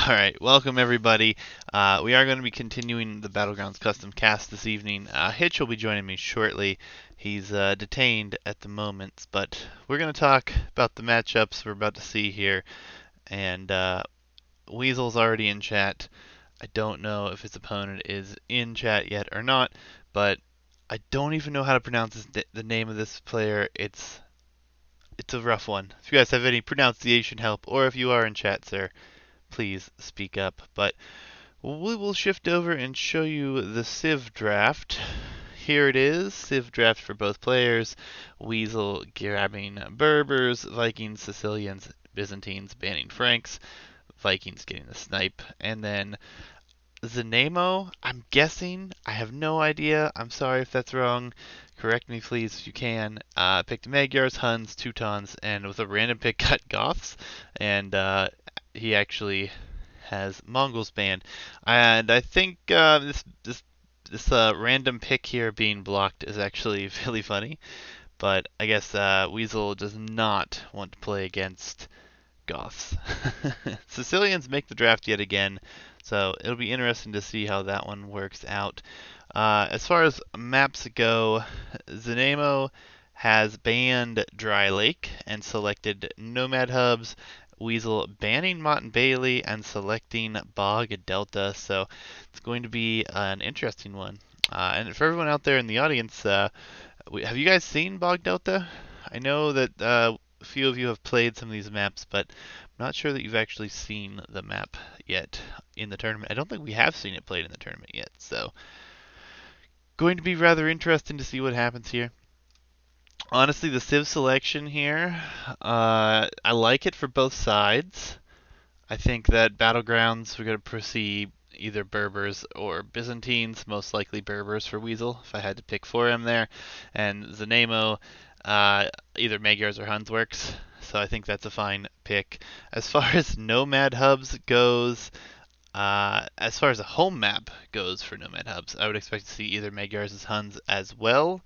Alright, welcome everybody. We are going to be continuing the Battlegrounds Custom cast this evening. Hitch will be joining me shortly. He's detained at the moment, but we're going to talk about the matchups we're about to see here. And Weasol's already in chat. I don't know if his opponent is in chat yet or not, but I don't even know how to pronounce the name of this player. It's a rough one. If you guys have any pronunciation help, or if you are in chat, sir, please speak up. But we will shift over and show you the Civ draft. Here it is, Civ draft for both players. Weasel grabbing Berbers, Vikings, Sicilians, Byzantines banning Franks, Vikings getting the snipe, and then Xeeynamo, I'm guessing, I have no idea. I'm sorry if that's wrong. Correct me please if you can. Picked Magyars, Huns, Teutons, and with a random pick got Goths. And he actually has Mongols banned. And I think this random pick here being blocked is actually really funny. But I guess Weasel does not want to play against Goths. Sicilians make the draft yet again, so it'll be interesting to see how that one works out. As far as maps go, Xeeynamo has banned Dry Lake and selected Nomad Hubs. Weasel banning Mott and Bailey and selecting Bog Delta, so it's going to be an interesting one. And for everyone out there in the audience, have you guys seen Bog Delta? I know that a few of you have played some of these maps, but I'm not sure that you've actually seen the map yet in the tournament. I don't think we have seen it played in the tournament yet, so going to be rather interesting to see what happens here. Honestly, the Civ selection here, I like it for both sides. I think that Battlegrounds, we're going to proceed either Berbers or Byzantines, most likely Berbers for Weasel, if I had to pick for him there. And Xeeynamo, either Magyars or Huns works, so I think that's a fine pick. As far as Nomad Hubs goes, as far as a home map goes for Nomad Hubs, I would expect to see either Magyars as Huns as well.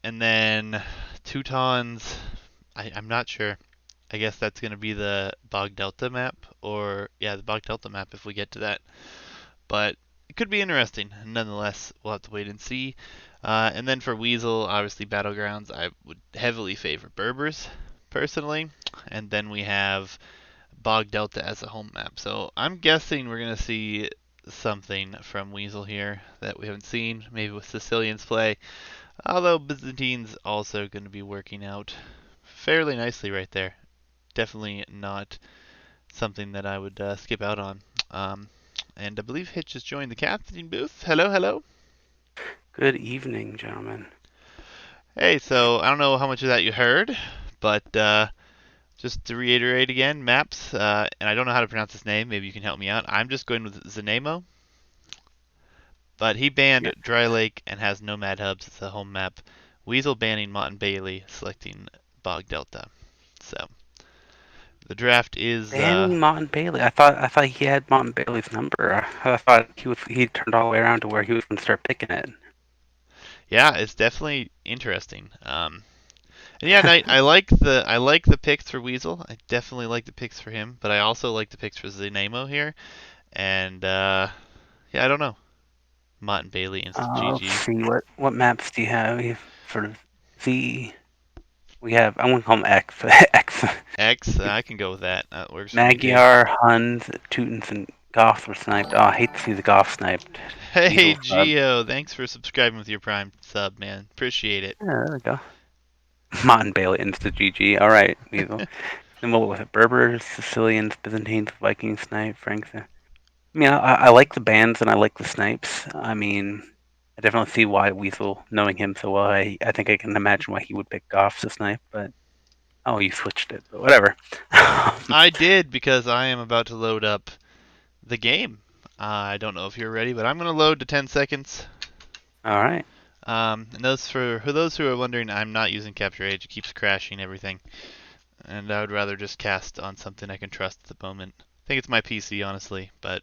And then Teutons, I'm not sure. I guess that's going to be the Bog Delta map, or yeah, the Bog Delta map if we get to that. But it could be interesting. Nonetheless, we'll have to wait and see. And then for Weasel, obviously Battlegrounds, I would heavily favor Berbers, personally. And then we have Bog Delta as a home map. So I'm guessing we're going to see something from Weasel here that we haven't seen, maybe with Sicilians play. Although Byzantine's also going to be working out fairly nicely right there. Definitely not something that I would skip out on. And I believe Hitch has joined the captain booth. Hello, hello. Good evening, gentlemen. Hey, so I don't know how much of that you heard, but just to reiterate again, maps, and I don't know how to pronounce his name. Maybe you can help me out. I'm just going with Xeeynamo, but he banned Yeah. Dry Lake and has Nomad Hubs as a home map. Weasel banning Mott and Bailey, selecting Bog Delta. So the draft is Banning Martin Bailey. I thought he had Martin Bailey's number. I thought he turned all the way around to where he was going to start picking it. yeah, it's definitely interesting. And yeah, I like the picks for Weasel. I definitely like the picks for him, but I also like the picks for Xeeynamo here. And yeah, I don't know. Mott and Bailey instant Let's GG. see what maps do you have? We have for Z. We have I won't call them X. X. X, I can go with that. That works for me too. Magyar, Huns, Teutons, and Goths were sniped. Oh, I hate to see the Goths sniped. Hey Weasel sub. Geo, thanks for subscribing with your Prime sub, man. Appreciate it. Yeah, there we go. Martin Bailey insta GG. All right, Weasel. Then what was it? Berbers, Sicilians, Byzantines, Vikings, snipe, Franks. I mean, I like the bands and I like the snipes. I mean, I definitely see why Weasel, knowing him so well, I think I can imagine why he would pick Goff to snipe, but oh, you switched it, but whatever. I did because I am about to load up the game. I don't know if you're ready, but I'm going to load to 10 seconds. All right. And for those who are wondering, I'm not using Capture Age. It keeps crashing everything. And I would rather just cast on something I can trust at the moment. I think it's my PC, honestly, but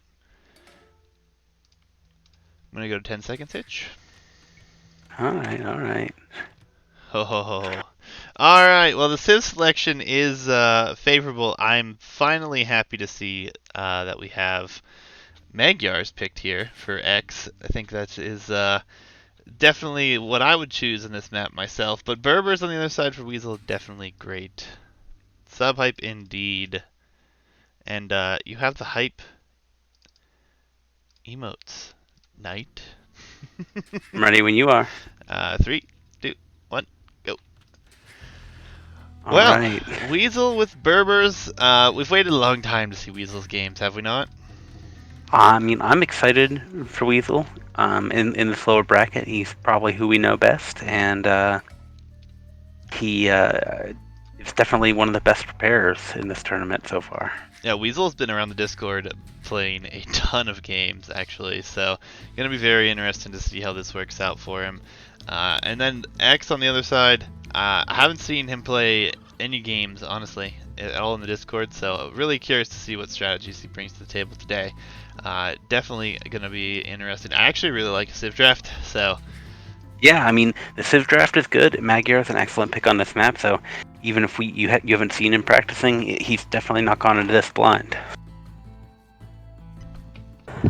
I'm gonna go to 10 seconds, Hitch. All right. All right. Ho ho ho ho. All right. Well, the Civ selection is favorable. I'm finally happy to see that we have Magyar's picked here for X. I think that is definitely what I would choose in this map myself. But Berber's on the other side for Weasel, definitely great. Sub hype indeed. And you have the hype emotes. Knight. I'm ready when you are. Three, two, one, go. All Well, right. Weasel with Berbers. We've waited a long time to see Weasel's games, have we not? I mean, I'm excited for Weasel. In the lower bracket, he's probably who we know best, and he is definitely one of the best preparers in this tournament so far. Yeah, Weasel's been around the Discord playing a ton of games, actually, so gonna be very interesting to see how this works out for him. And then X on the other side, I haven't seen him play any games, honestly, at all in the Discord, so really curious to see what strategies he brings to the table today. Definitely gonna be interesting. I actually really like Civ Draft, so Yeah, I mean, the Civ draft is good. Magyar is an excellent pick on this map, so even if you haven't seen him practicing, he's definitely not gone into this blind.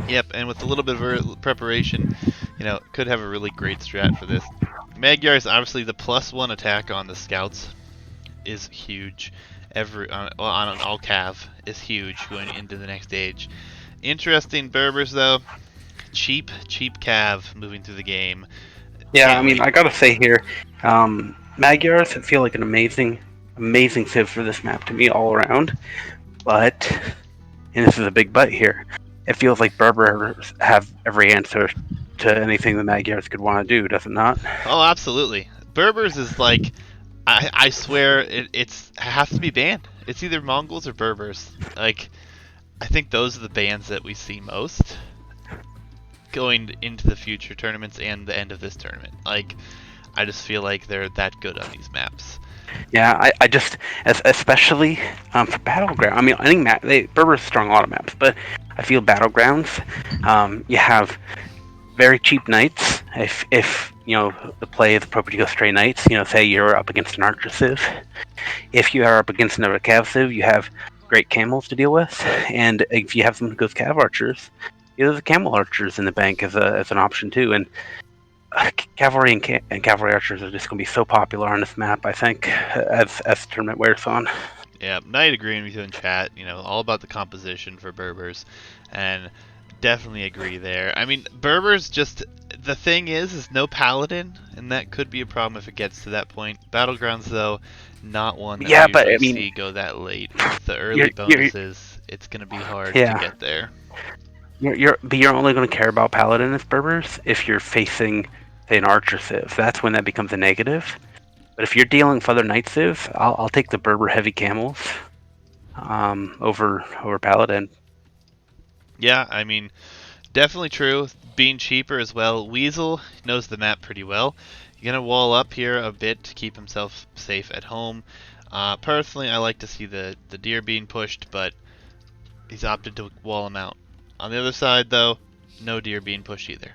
yep, and with a little bit of preparation, could have a really great strat for this. Magyar is obviously the +1 attack on the scouts is huge. On an all cav is huge going into the next stage. Interesting Berbers though, cheap cav moving through the game. Yeah, I Can't mean, wait. I gotta say here, Magyars feel like an amazing Civ for this map to me all around, but, and this is a big but here, it feels like Berbers have every answer to anything the Magyars could want to do, does it not? Oh, absolutely. Berbers is like, I swear it's has to be banned. It's either Mongols or Berbers. Like, I think those are the bans that we see most going into the future tournaments and the end of this tournament. Like, I just feel like they're that good on these maps. Yeah, I just, especially for Battleground, I mean, I think Berbers strong a lot of maps, but I feel Battlegrounds, you have very cheap knights. If the play is appropriate to go straight knights, say you're up against an archer civ. If you are up against another cav civ, you have great camels to deal with, and if you have someone who goes cav archers, the camel archers in the bank as an option too. And cavalry and cavalry archers are just going to be so popular on this map, I think, as the tournament wears on. Yeah, Knight agreeing with you in chat. All about the composition for Berbers, and definitely agree there. I mean, Berbers just the thing is no paladin, and that could be a problem if it gets to that point. Battlegrounds though, not one that we Yeah, but usually I mean, see go that late. With the early you're bonuses, it's gonna be hard to yeah, get there. you're only going to care about paladin as Berbers if you're facing, say, an archer civ. That's when that becomes a negative. But if you're dealing with other knight civs, I'll take the Berber heavy camels over paladin. Yeah, I mean, definitely true. Being cheaper as well. Weasel knows the map pretty well. You're gonna wall up here a bit to keep himself safe at home. Personally, I like to see the deer being pushed, but he's opted to wall him out. On the other side, though, no deer being pushed either.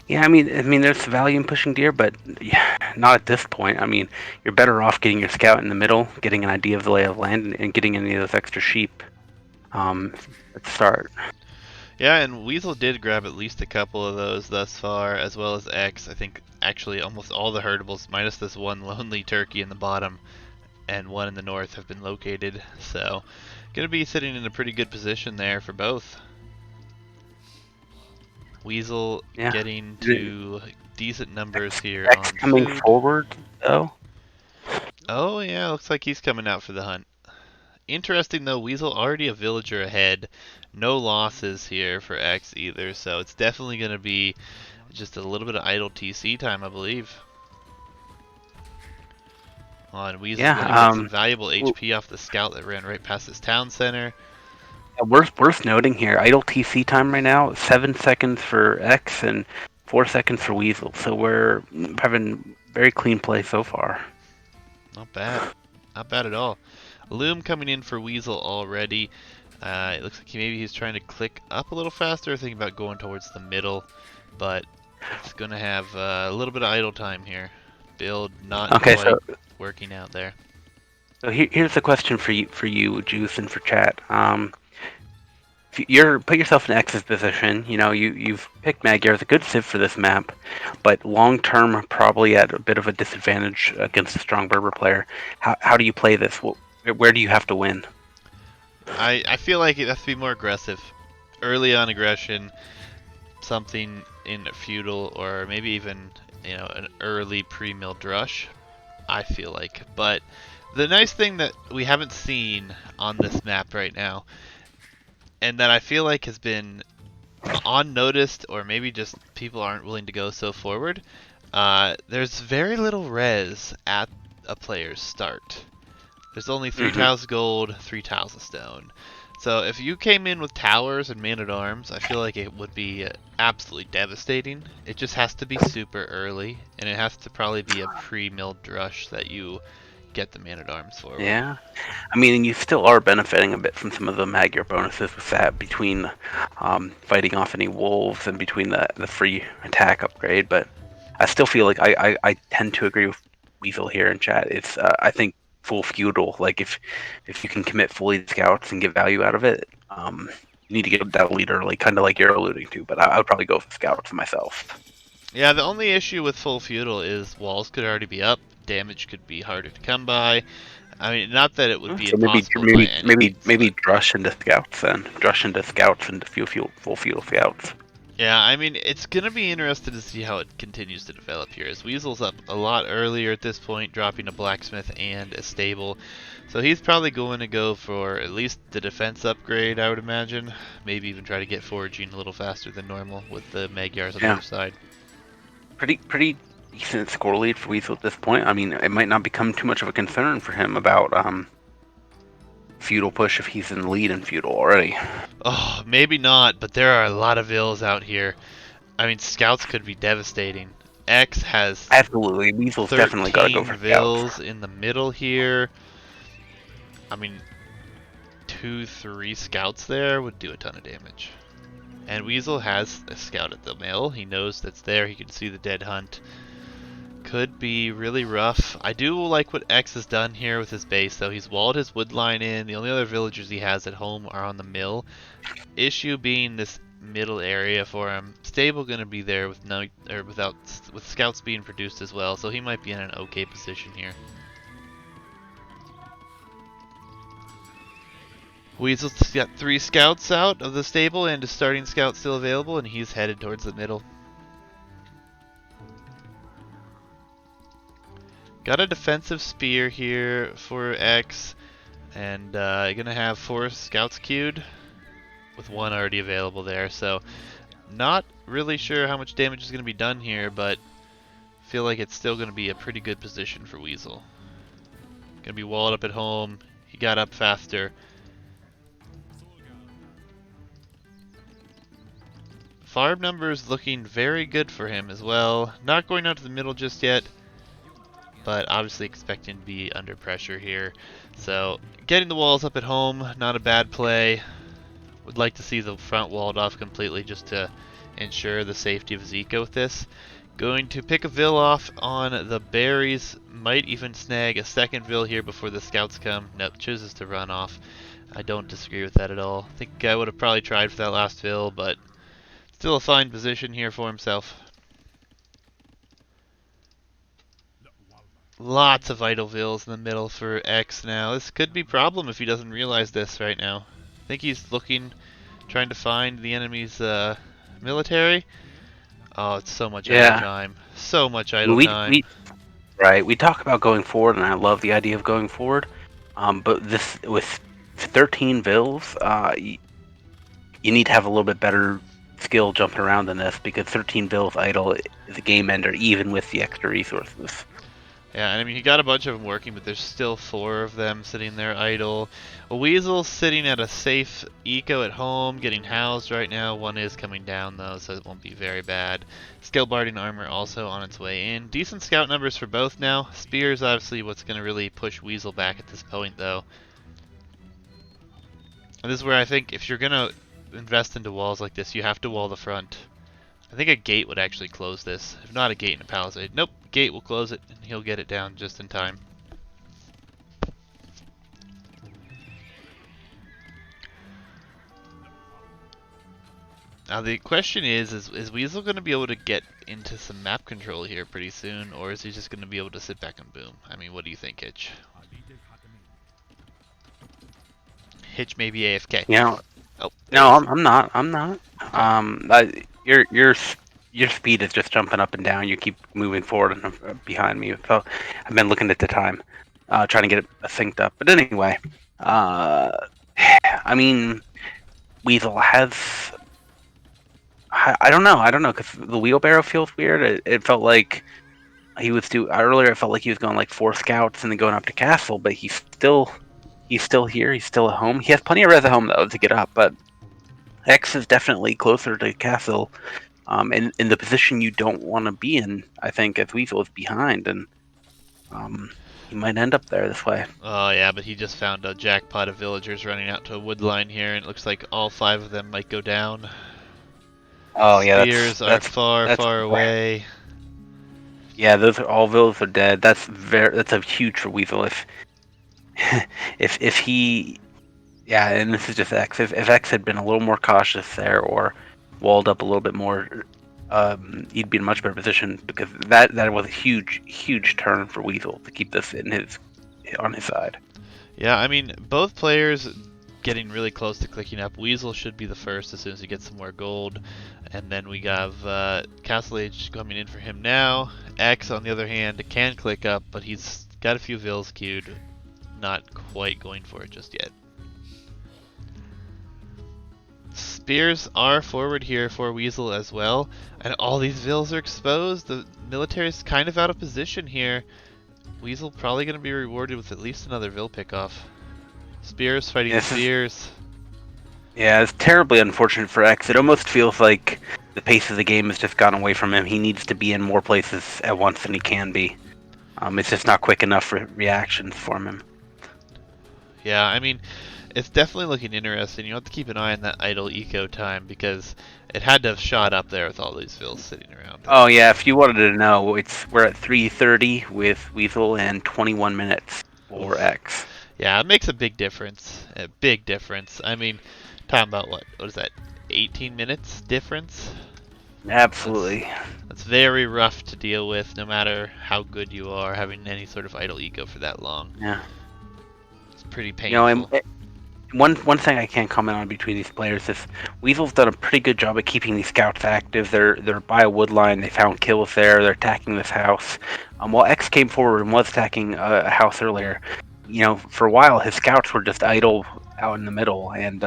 Yeah, I mean, there's value in pushing deer, but yeah, not at this point. I mean, you're better off getting your scout in the middle, getting an idea of the lay of land, and getting any of those extra sheep um, at the start. Yeah, and Weasel did grab at least a couple of those thus far, as well as X. I think actually almost all the herdables, minus this one lonely turkey in the bottom and one in the north, have been located. So, gonna be sitting in a pretty good position there for both. Weasel Yeah. getting to decent numbers here X on coming food. forward though. Oh yeah, looks like he's coming out for the hunt. Interesting though, Weasel already a villager ahead. No losses here for X either, so it's definitely going to be just a little bit of idle TC time, I believe. And Weasel's going to Yeah. get some valuable HP off the scout that ran right past his town center. Worth noting here, idle TC time right now, 7 seconds for X and 4 seconds for Weasel. So we're having very clean play so far. Not bad. Not bad at all. Loom coming in for Weasel already. It looks like maybe he's trying to click up a little faster, thinking about going towards the middle, but it's going to have a little bit of idle time here. build not Okay, so quite working out there. here's a question for you, Juice, and for chat. If you're put yourself in X's position. You know, you've picked Magyar as a good civ for this map, but long term probably at a bit of a disadvantage against a strong Berber player. How do you play this? Where do you have to win? I feel like it has to be more aggressive. Early on aggression, something in feudal, or maybe even an early pre-milled rush. I feel like, but the nice thing that we haven't seen on this map right now, and that I feel like has been unnoticed, or maybe just people aren't willing to go so forward. There's very little res at a player's start. There's only 3 Hmm. tiles of gold, 3 tiles of stone. So if you came in with towers and man at arms, I feel like it would be absolutely devastating. It just has to be super early, and it has to probably be a pre-milled rush that you get the man at arms forward. Yeah. I mean, and you still are benefiting a bit from some of the Magyar bonuses with that between fighting off any wolves and between the free attack upgrade. But I still feel like I tend to agree with Weasel here in chat. It's I think full feudal. Like if you can commit fully to scouts and get value out of it, you need to get that lead early, kind of like you're alluding to. But I would probably go for scouts myself. Yeah, the only issue with full feudal is walls could already be up, damage could be harder to come by. I mean, not that it would be So maybe impossible by maybe any maybe means, maybe but drush into scouts then. Drush into scouts and full feudal scouts. yeah, I mean, it's gonna be interesting to see how it continues to develop here. As Weasel's up a lot earlier at this point, dropping a blacksmith and a stable, so he's probably going to go for at least the defense upgrade, I would imagine. Maybe even try to get foraging a little faster than normal with the Magyars on the Yeah. other side. Pretty decent score lead for Weasel at this point. I mean, it might not become too much of a concern for him about feudal push if he's in the lead in feudal already. Oh, maybe not, but there are a lot of ills out here. I mean, scouts could be devastating. X has Absolutely, Weasel's definitely got to go 13 for scouts. vills in the middle here. I mean, 2, 3 scouts there would do a ton of damage. And Weasel has a scout at the mill. He knows that's there. He can see the dead hunt. Could be really rough. I do like what X has done here with his base, though. He's walled his wood line in. The only other villagers he has at home are on the mill. Issue being this middle area for him. Stable gonna be there with no or without with scouts being produced as well, so he might be in an okay position here. Weasel's got 3 scouts out of the stable and a starting scout still available, and he's headed towards the middle. Got a defensive spear here for X, and gonna have 4 scouts queued, with 1 already available there. So not really sure how much damage is gonna be done here, but feel like it's still gonna be a pretty good position for Weasel. Gonna be walled up at home. He got up faster. Farm numbers looking very good for him as well. Not going out to the middle just yet, but obviously expecting to be under pressure here. So getting the walls up at home, not a bad play. Would like to see the front walled off completely just to ensure the safety of his eco with this. Going to pick a Vill off on the berries. Might even snag a second Vill here before the scouts come. Nope, chooses to run off. I don't disagree with that at all. I think I would have probably tried for that last Vill, but still a fine position here for himself. Lots of idle Vills in the middle for X now. This could be a problem if he doesn't realize this right now. I think he's looking, trying to find the enemy's military. Oh, it's so much idle Yeah, time. So much idle we time. we right. We talk about going forward, and I love the idea of going forward. But this with 13 vills, you need to have a little bit better skill jumping around than this because 13 vills idle is a game ender even with the extra resources. Yeah, and I mean, he got a bunch of them working, but there's still 4 of them sitting there idle. A Weasel sitting at a safe eco at home, getting housed right now. 1 is coming down, though, so it won't be very bad. Skill Barding armor also on its way in. Decent scout numbers for both now. Spear is obviously what's going to really push Weasel back at this point, though. And this is where I think if you're going to invest into walls like this, you have to wall the front. I think a gate would actually close this. If not a gate and a palisade. Nope. gate will close it, and he'll get it down just in time. Now the question is Weasel going to be able to get into some map control here pretty soon, or is he just going to be able to sit back and boom? I mean, what do you think, Hitch? Hitch may be AFK. You know, Oh, there he no, is. I'm not. I'm not. Your speed is just jumping up and down. You keep moving forward and behind me. So I've been looking at the time, trying to get it synced up. But anyway, uh, I mean, Weasel has. I don't know. I don't know because the wheelbarrow feels weird. It felt like he was earlier. It felt like he was going like 4 scouts and then going up to castle, but he's still here. He's still at home. He has plenty of res at home though to get up, but X is definitely closer to castle, in the position you don't want to be in. I think as Weasel is behind, and he might end up there this way. Oh yeah, but he just found a jackpot of villagers running out to a wood line here, and it looks like all 5 of them might go down. Oh yeah, Spears are far, that's far away. yeah. Those are dead. That's a huge for Weasel if he yeah, and this is just X. If X had been a little more cautious there or walled up a little bit more, he'd be in a much better position because that was a huge turn for Weasel to keep this on his side. Yeah, I mean, both players getting really close to clicking up. Weasel should be the first as soon as he gets some more gold. And then we have Castle Age coming in for him now. X, on the other hand, can click up, but he's got a few vills queued. Not quite going for it just yet. Spears are forward here for Weasel as well. And all these vills are exposed. The military's kind of out of position here. Weasel probably going to be rewarded with at least another vill pickoff. Spears fighting Spears. Yeah, it's terribly unfortunate for X. It almost feels like the pace of the game has just gone away from him. He needs to be in more places at once than he can be. It's just not quick enough for reactions from him. Yeah, I mean, it's definitely looking interesting. You have to keep an eye on that idle eco time because it had to have shot up there with all these vills sitting around. Oh yeah, if you wanted to know, we're at 3:30 with Weasel and 21 minutes for X. Yeah, it makes a big difference. A big difference. I mean, talking about what is that? 18 minutes difference? Absolutely. That's very rough to deal with, no matter how good you are, having any sort of idle eco for that long. Yeah. It's pretty painful. You know, one thing I can't comment on between these players is Weasel's done a pretty good job of keeping these scouts active. They're by a wood line. They found kills there. They're attacking this house. While X came forward and was attacking a house earlier, for a while his scouts were just idle out in the middle, and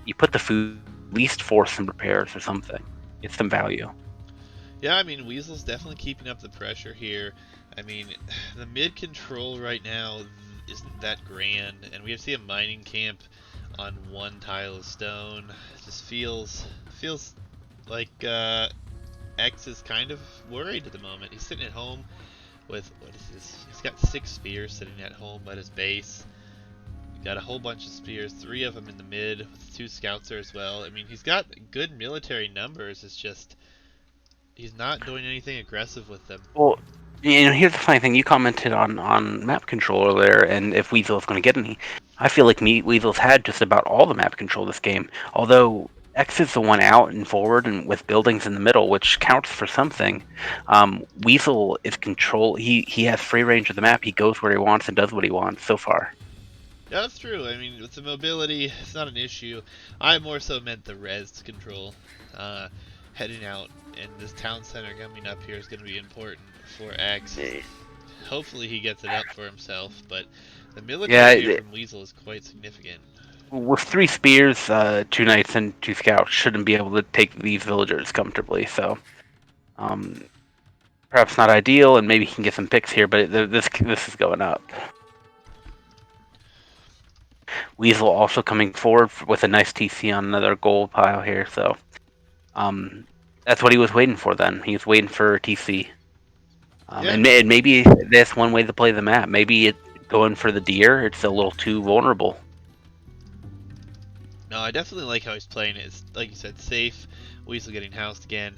you put the food, at least force some repairs or something. Get some value. Yeah, I mean, Weasel's definitely keeping up the pressure here. I mean, the mid control right now isn't that grand, and we see a mining camp on one tile of stone. It just feels like X is kind of worried at the moment. He's sitting at home with, what is this? He's got 6 spears sitting at home at his base. He's got a whole bunch of spears, 3 of them in the mid, with 2 scouts there as well. I mean, he's got good military numbers. It's just he's not doing anything aggressive with them. Well, here's the funny thing. You commented on map control earlier, and if Weasel is going to get any. I feel like Weasel's had just about all the map control this game. Although X is the one out and forward and with buildings in the middle, which counts for something. Weasel is control. He has free range of the map. He goes where he wants and does what he wants so far. Yeah, that's true. I mean, with the mobility, it's not an issue. I more so meant the res control. Heading out, and this town center coming up here is going to be important for X. Hopefully he gets it up for himself, but the military here from Weasel is quite significant. With 3 spears, 2 knights, and 2 scouts, shouldn't be able to take these villagers comfortably, so perhaps not ideal, and maybe he can get some picks here, but this is going up. Weasel also coming forward with a nice TC on another gold pile here, so that's what he was waiting for then. He was waiting for TC. And maybe that's one way to play the map. Maybe going for the deer, it's a little too vulnerable. No, I definitely like how he's playing it. It's, like you said, safe. Weasel getting housed again.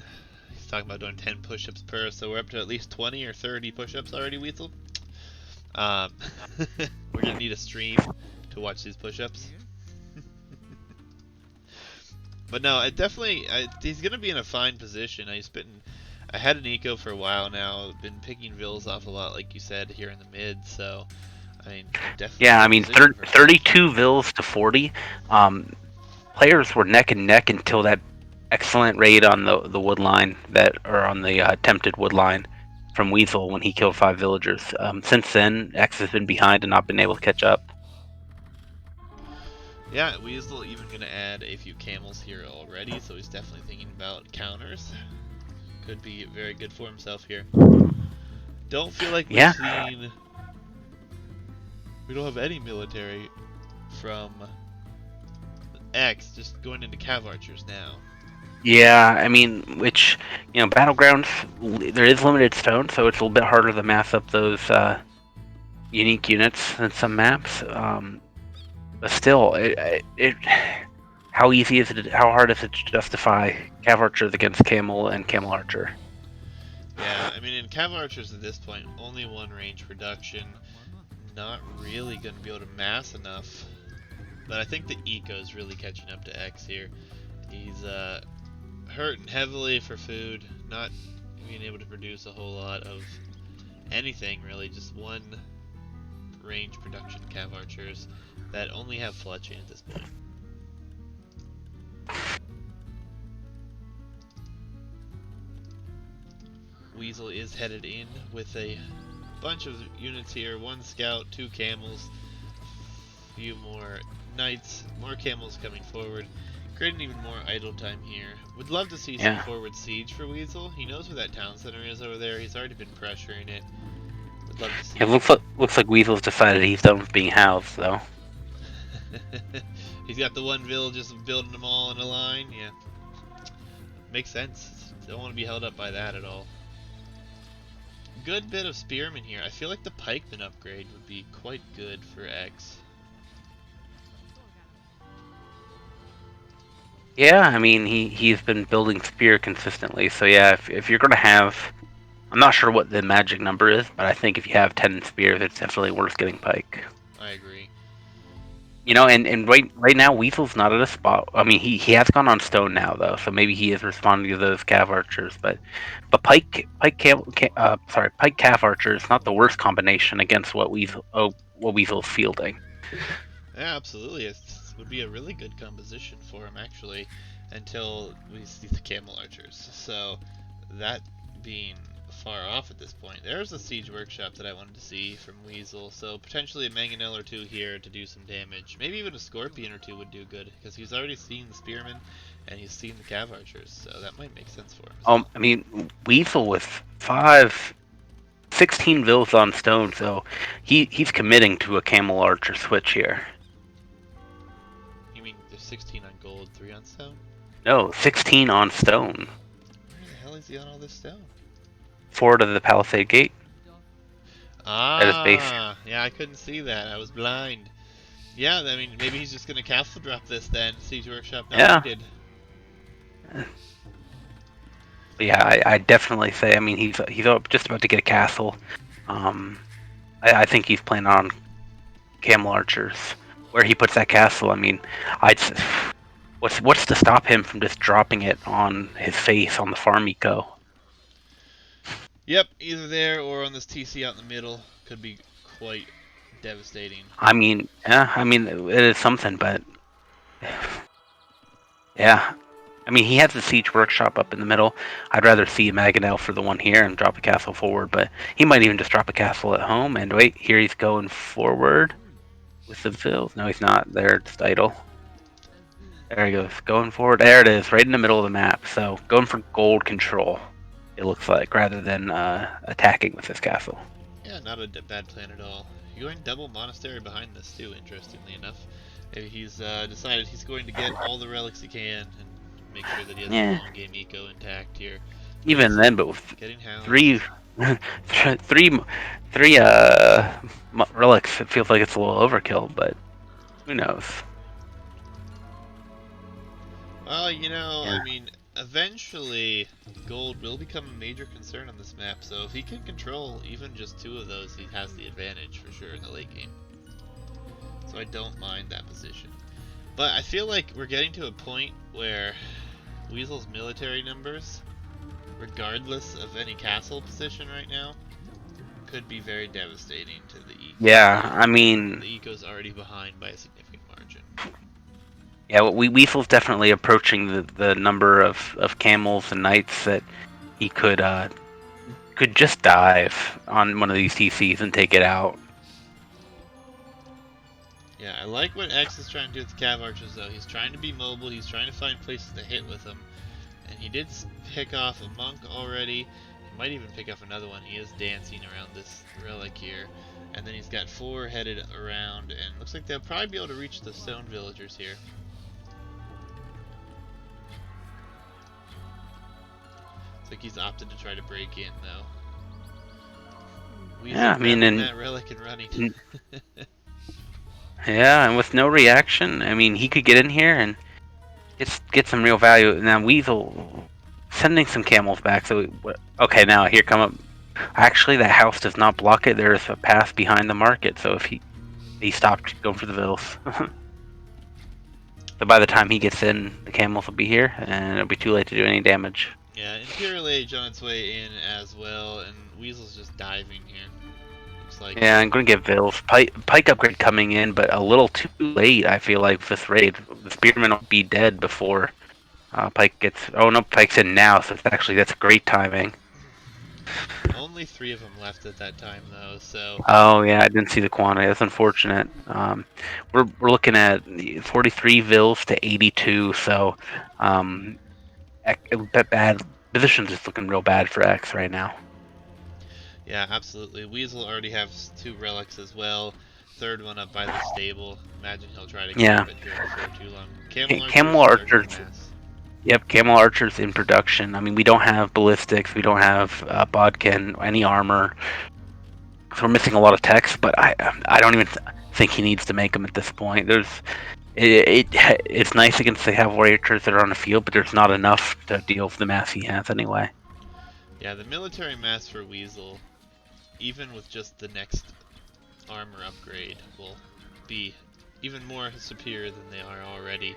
He's talking about doing 10 push-ups per, so we're up to at least 20 or 30 push-ups already, Weasel. We're gonna need a stream to watch these push-ups. But no, he's gonna be in a fine position. I had an eco for a while now. Been picking vills off a lot, like you said, here in the mid. So, I mean, definitely Yeah, I good mean, position for him. 32 vills to 40. Players were neck and neck until that excellent raid on the wood line or on the attempted wood line from Weasol when he killed 5 villagers. Since then, X has been behind and not been able to catch up. Yeah, Weasel even gonna add a few camels here already, so he's definitely thinking about counters. Could be very good for himself here. Don't feel like Yeah. we don't have any military from X, just going into cav archers now. Yeah, I mean, Battlegrounds, there is limited stone, so it's a little bit harder to mass up those unique units than some maps. But still, how easy is it? How hard is it to justify Cav Archers against Camel and Camel Archer? Yeah, I mean, in cav archers at this point, only one range reduction. Not really going to be able to mass enough. But I think the eco is really catching up to X here. He's hurting heavily for food, not being able to produce a whole lot of anything really, just one range production cav archers that only have fletching at this point. Weasel is headed in with a bunch of units here, 1 scout, 2 camels, a few more knights, more camels coming forward, creating even more idle time here. Would love to see some forward siege for Weasel. He knows where that town center is over there. He's already been pressuring it. Would love to see It looks like Weasel's decided he's done with being housed, though. He's got the one village just building them all in a line. Yeah, makes sense. Don't want to be held up by that at all. Good bit of spearmen here. I feel like the pikeman upgrade would be quite good for X. Yeah, I mean, he's been building spear consistently, so yeah, if you're gonna have, I'm not sure what the magic number is, but I think if you have 10 spears, it's definitely worth getting pike. I agree. And right now Weasel's not at a spot. I mean, he has gone on stone now though, so maybe he is responding to those cav archers. But pike calf archer is not the worst combination against what Weasel's fielding. Yeah, absolutely. It would be a really good composition for him actually, until we see the camel archers. So that being far off at this point, there's a siege workshop that I wanted to see from Weasel. So potentially a mangonel or 2 here to do some damage. Maybe even a scorpion or 2 would do good, because he's already seen the spearmen and he's seen the cav archers, so that might make sense for him. I mean, Weasel with 16 vills on stone, so he's committing to a camel archer switch here. You mean there's 16 on gold, 3 on stone? No, 16 on stone. Where the hell is he on all this stone? Forward of the Palisade Gate. At his base. Yeah, I couldn't see that. I was blind. Yeah, I mean, maybe he's just gonna castle drop this then. Siege Workshop not needed. Yeah, I definitely say. I mean, he's just about to get a castle. I think he's planning on camel archers. Where he puts that castle, I mean, what's to stop him from just dropping it on his face on the farm eco? Yep, either there or on this TC out in the middle could be quite devastating. I mean, it is something, but yeah. I mean, he has the siege workshop up in the middle. I'd rather see a mangonel for the one here and drop a castle forward, but he might even just drop a castle at home. And wait, here he's going forward with the fills. No, he's not. There, just idle. There he goes, going forward. There it is, right in the middle of the map. So going for gold control, it looks like, rather than attacking with this castle. Yeah, not a bad plan at all. You're going double monastery behind this too, interestingly enough. Maybe he's decided he's going to get all the relics he can and make sure that he has the long game eco intact here. Even then, but with three relics, it feels like it's a little overkill, but who knows? Well, I mean, eventually, gold will become a major concern on this map. So if he can control even just two of those, he has the advantage for sure in the late game. So I don't mind that position. But I feel like we're getting to a point where Weasel's military numbers, regardless of any castle position right now, could be very devastating to the Eco. Yeah, I mean, The Eco's already behind by a significant margin. yeah, Weasel's definitely approaching the number of camels and knights that he could just dive on one of these TCs and take it out. Yeah, I like what X is trying to do with the Cav Archers, though. He's trying to be mobile, he's trying to find places to hit with them. And he did pick off a monk already. He might even pick off another one. He is dancing around this relic here. And then he's got four headed around, and looks like they'll probably be able to reach the stone villagers here. Looks like he's opted to try to break in, though. Weasel Yeah, I mean, grabbing that relic and running. yeah, and with no reaction, I mean, he could get in here and get some real value. Now Weasel sending some camels back. So okay, now here come up. Actually, that house does not block it. There's a path behind the market. So if he stopped going for the vills. So by the time he gets in, the camels will be here, and it'll be too late to do any damage. Yeah, Imperial Age on its way in as well, and Weasel's just diving here. Looks like. Yeah, I'm going to get vills. Pike upgrade coming in, but a little too late, I feel like, with this raid. The spearman will be dead before Pike gets... Oh, no, Pike's in now, so that's great timing. Only three of them left at that time, though, so. Oh, yeah, I didn't see the quantity. That's unfortunate. We're looking at 43 vills to 82, so bad. Position's just looking real bad for X right now. Yeah, absolutely. Weasel already has two relics as well. Third one up by the stable. Imagine he'll try to Yeah. grab it here before too long. Camel Camel Archers starting Archers. to mass. Yep, Camel Archers in production. I mean, we don't have ballistics, we don't have bodkin, any armor. So we're missing a lot of techs, but I don't even think he needs to make them at this point. It's nice against the cavalry archers that are on the field, but there's not enough to deal with the mass he has anyway. Yeah, the military mass for Weasel, even with just the next armor upgrade, will be even more superior than they are already.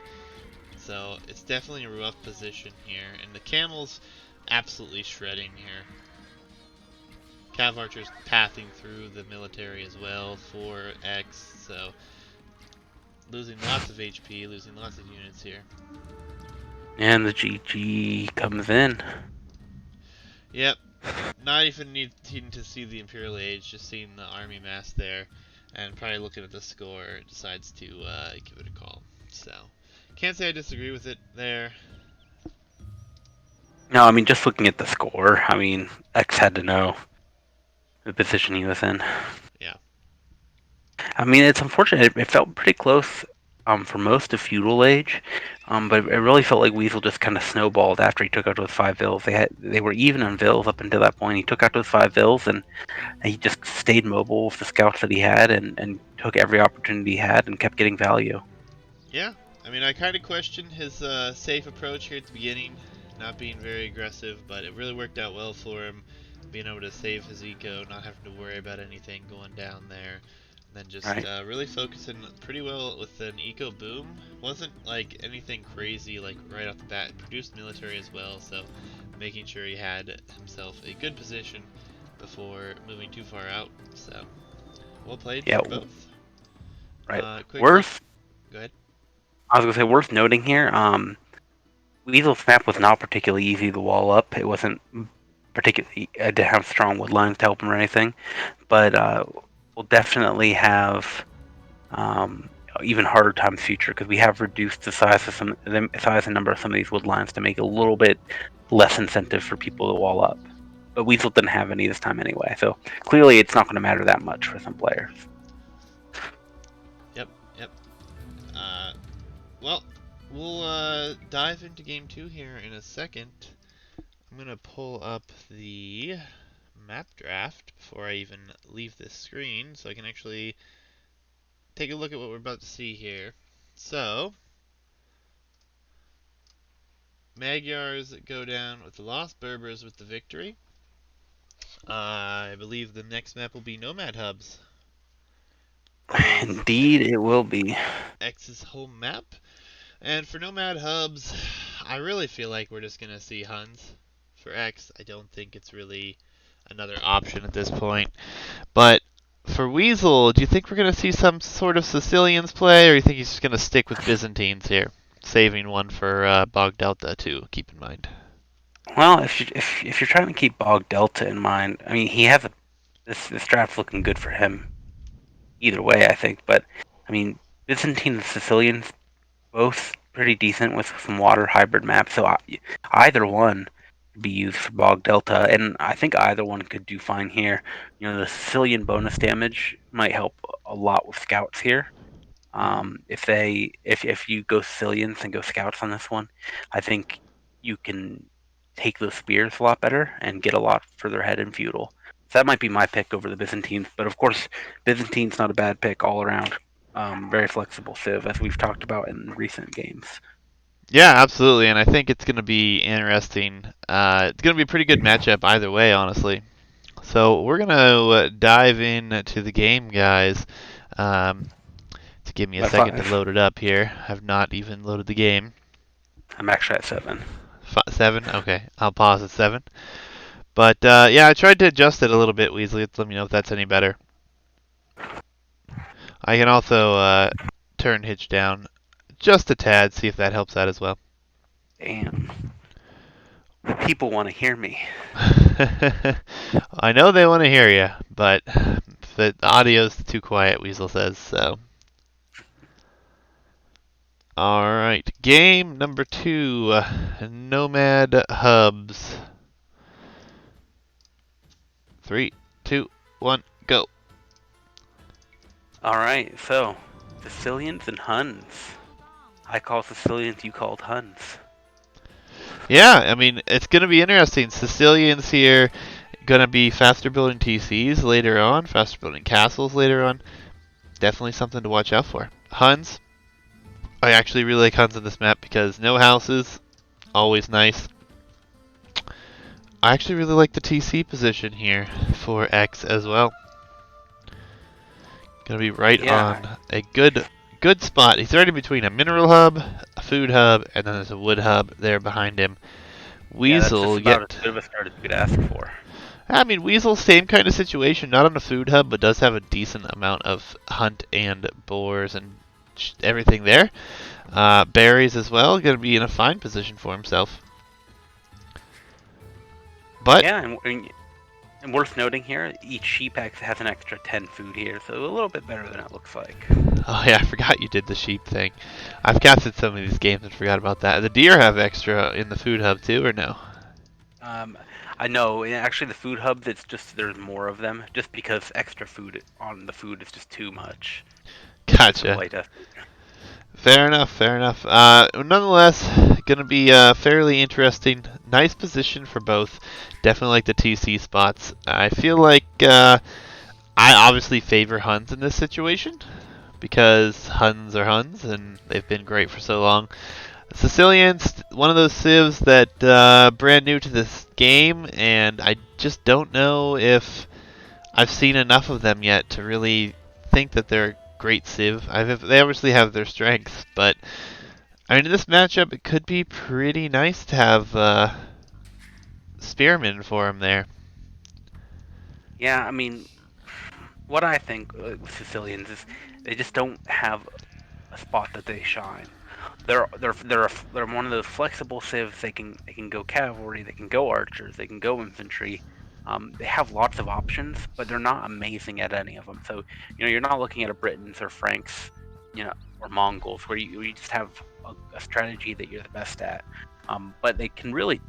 So it's definitely a rough position here, and the camels absolutely shredding here. Cav Archers pathing through the military as well for X, so losing lots of HP, losing lots of units here. And the GG comes in. Yep, not even needing to see the Imperial Age, just seeing the army mass there, and probably looking at the score, decides to give it a call. So, can't say I disagree with it there. No, I mean, just looking at the score, I mean, X had to know the position he was in. Yeah. I mean, it's unfortunate. It felt pretty close for most of Feudal Age, but it really felt like Weasel just kind of snowballed after he took out those 5 vills. They were even on vills up until that point. He took out those 5 vills, and he just stayed mobile with the scouts that he had, and took every opportunity he had, and kept getting value. Yeah, I mean, I kind of questioned his safe approach here at the beginning, not being very aggressive, but it really worked out well for him, being able to save his eco, not having to worry about anything going down there, and then just Right. really focusing pretty well with an eco boom. Wasn't like anything crazy, like right off the bat. Produced military as well, so making sure he had himself a good position before moving too far out. So well played Yeah. for both. Right. Quick look. Worth. Go ahead. I was gonna say worth noting here. Weasel's map was not particularly easy to wall up. It wasn't particularly to have strong wood lines to help him or anything, but we'll definitely have um, even harder times future because we have reduced the size and number of some of these wood lines to make it a little bit less incentive for people to wall up. But Weasel didn't have any this time anyway, so clearly it's not going to matter that much for some players. Yep, yep. Uh, well, we'll dive into game two here in a second. I'm gonna pull up the map draft before I even leave this screen so I can actually take a look at what we're about to see here. So, Magyars go down with the loss, Berbers with the victory. I believe the next map will be Nomad Hubs. That is Indeed, it will be. X's home map. And for Nomad Hubs, I really feel like we're just going to see Huns. For X, I don't think it's really another option at this point. But for Weasol, do you think we're going to see some sort of Sicilians play, or do you think he's just going to stick with Byzantines here? Saving one for Bog Delta, too, keep in mind. Well, if you're trying to keep Bog Delta in mind, I mean, he has this draft's looking good for him either way, I think. But I mean, Byzantine and Sicilians both pretty decent with some water hybrid maps. So either one could be used for Bog Delta, and I think either one could do fine here. You know, the Sicilian bonus damage might help a lot with scouts here. If you go Sicilians and go scouts on this one, I think you can take those spears a lot better and get a lot further ahead in feudal. So that might be my pick over the Byzantines, but of course, Byzantine's not a bad pick all around. Very flexible civ, as we've talked about in recent games. Yeah, absolutely, and I think it's going to be interesting. It's going to be a pretty good matchup either way, honestly. So we're going to dive into the game, guys. Um, to give me a By second to 5, load it up here. I've not even loaded the game. I'm actually at 7. 7? Okay, I'll pause at 7. But yeah, I tried to adjust it a little bit, Weasley. Let me know if that's any better. I can also turn Hitch down just a tad, see if that helps out as well. Damn. The people want to hear me. I know they want to hear you, but the audio's too quiet, Weasel says, so. Alright, game number 2, Nomad Hubs. 3, 2, 1, go. Alright, so Sicilians and Huns. I call Sicilians, you called Huns. Yeah, I mean, it's going to be interesting. Sicilians here going to be faster building TCs later on, faster building castles later on. Definitely something to watch out for. Huns, I actually really like Huns on this map because no houses, always nice. I actually really like the TC position here for X as well. Gonna be right Yeah, on a good spot. He's right in between a mineral hub, a food hub, and then there's a wood hub there behind him. yeah, that's just Weasel about yet. as good of a start as you could ask for. I mean, Weasel, same kind of situation, not on a food hub, but does have a decent amount of hunt and boars and everything there. Berries as well, going to be in a fine position for himself. But Yeah, and worth noting here, each sheep actually has an extra 10 food here, so a little bit better than it looks like. oh yeah, I forgot you did the sheep thing. I've casted so many of these games and forgot about that. The deer have extra in the food hub too, or no? I know, and actually the food hub, it's just there's more of them, just because extra food on the food is just too much. Gotcha. Fair enough, fair enough. Nonetheless, going to be fairly interesting. Nice position for both. Definitely like the TC spots. I feel like I obviously favor Huns in this situation because Huns are Huns and they've been great for so long. Sicilians, one of those civs that brand new to this game, and I just don't know if I've seen enough of them yet to really think that they're a great civ. They obviously have their strengths, but I mean in this matchup it could be pretty nice to have Spearman for him there. Yeah, I mean, what I think with Sicilians is they just don't have a spot that they shine. They're one of those flexible civs. They can go cavalry, they can go archers, they can go infantry. They have lots of options, but they're not amazing at any of them. So you're not looking at a Britons or Franks, or Mongols where you just have a strategy that you're the best at. But they can really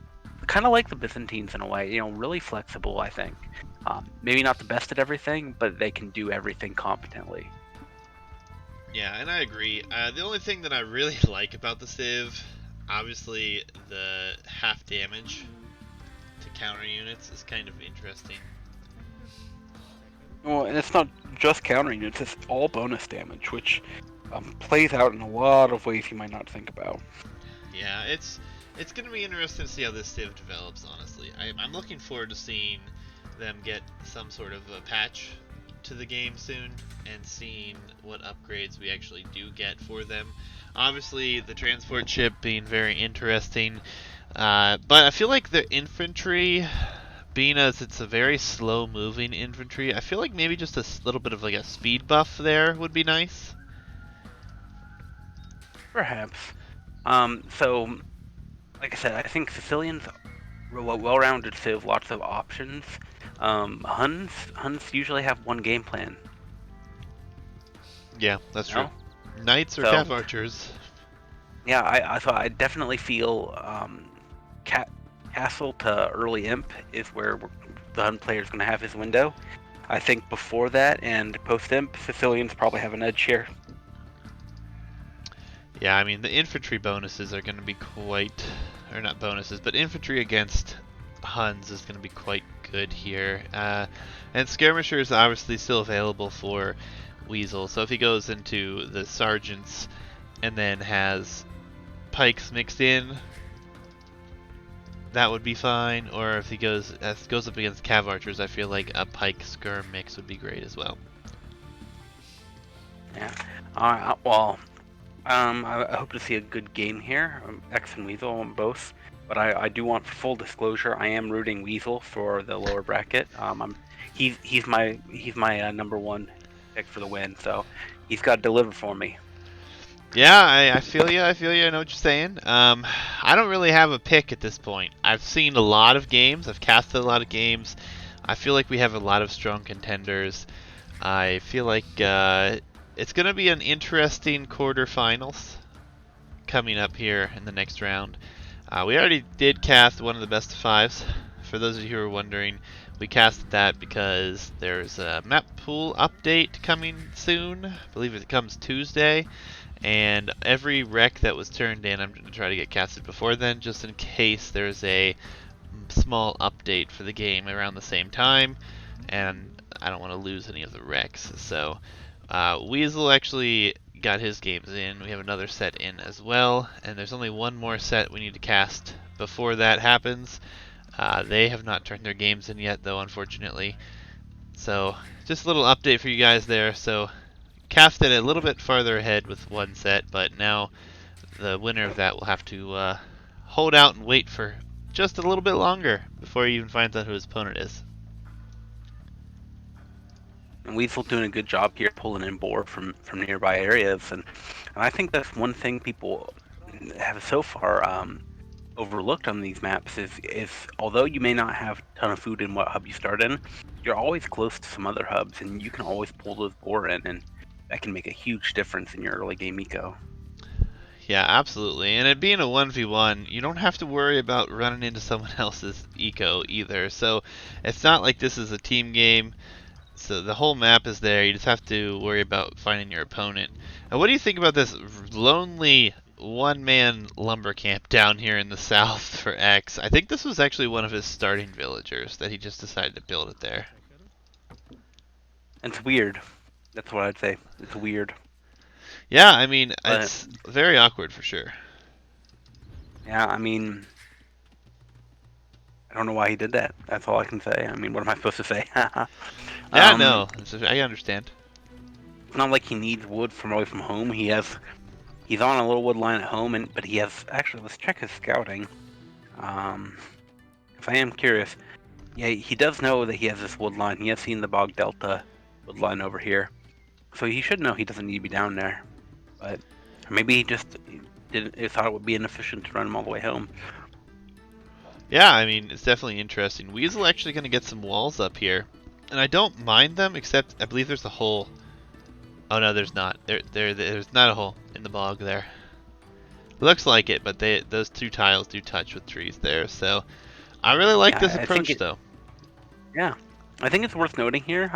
kind of like the Byzantines in a way. Really flexible. I think. Maybe not the best at everything, but they can do everything competently. Yeah, and I agree. The only thing that I really like about the Civ, obviously the half damage to counter units is kind of interesting. Well, and it's not just counter units; it's all bonus damage, which plays out in a lot of ways you might not think about. Yeah, It's going to be interesting to see how this Civ develops, honestly. I'm looking forward to seeing them get some sort of a patch to the game soon and seeing what upgrades we actually do get for them. Obviously, the transport ship being very interesting, but I feel like the infantry, being as it's a very slow moving infantry, I feel like maybe just a little bit of like a speed buff there would be nice. Perhaps. So like I said, I think Sicilians well-rounded civ, lots of options. Huns usually have one game plan. Yeah, that's true. No, Knights or so cav archers. yeah, I definitely feel castle to early imp is where the Hun player is going to have his window. I think before that and post imp, Sicilians probably have an edge here. Yeah, I mean the infantry bonuses are going to be quite, or not bonuses, but infantry against Huns is going to be quite good here. And skirmisher is obviously still available for Weasel, so if he goes into the sergeants and then has pikes mixed in, that would be fine. Or if he goes up against cav archers, I feel like a pike skirm mix would be great as well. Yeah. I hope to see a good game here. X and Weasel on both. But I do want full disclosure. I am rooting Weasel for the lower bracket. He's my number one pick for the win. So he's got to deliver for me. Yeah, I feel you. I feel you. I know what you're saying. I don't really have a pick at this point. I've seen a lot of games. I've casted a lot of games. I feel like we have a lot of strong contenders. I feel like it's going to be an interesting quarterfinals coming up here in the next round. We already did cast one of the best of fives. For those of you who are wondering, we casted that because there's a map pool update coming soon. I believe it comes Tuesday. And every rec that was turned in, I'm going to try to get casted before then, just in case there's a small update for the game around the same time, and I don't want to lose any of the recs. So Weasel actually got his games in. We have another set in as well, and there's only one more set we need to cast before that happens. They have not turned their games in yet, though, unfortunately. So just a little update for you guys there. So cast it a little bit farther ahead with one set, but now the winner of that will have to hold out and wait for just a little bit longer before he even finds out who his opponent is. And Weasel doing a good job here, pulling in board from nearby areas, and I think that's one thing people have so far overlooked on these maps is although you may not have a ton of food in what hub you start in, you're always close to some other hubs, and you can always pull those boar in, and that can make a huge difference in your early game eco. Yeah, absolutely. And it being a 1v1, you don't have to worry about running into someone else's eco either. So it's not like this is a team game. So the whole map is there. You just have to worry about finding your opponent. And what do you think about this lonely one-man lumber camp down here in the south for X? I think this was actually one of his starting villagers that he just decided to build it there. It's weird. That's what I'd say. It's weird. Yeah, I mean, But it's very awkward for sure. yeah, I mean, I don't know why he did that. That's all I can say. I mean, what am I supposed to say? Yeah, um, no, I understand. it's not like he needs wood from away from home. He's on a little wood line at home, but he has actually. Let's check his scouting. If I am curious, yeah, he does know that he has this wood line. He has seen the Bog Delta wood line over here, so he should know he doesn't need to be down there. But maybe he just he thought it would be inefficient to run him all the way home. Yeah, I mean, it's definitely interesting. Weasel actually going to get some walls up here. And I don't mind them, except I believe there's a hole. Oh no, there's not. There's not a hole in the bog there. Looks like it, but those two tiles do touch with trees there. So I really like Yeah, this I think approach, though. yeah, I think it's worth noting here.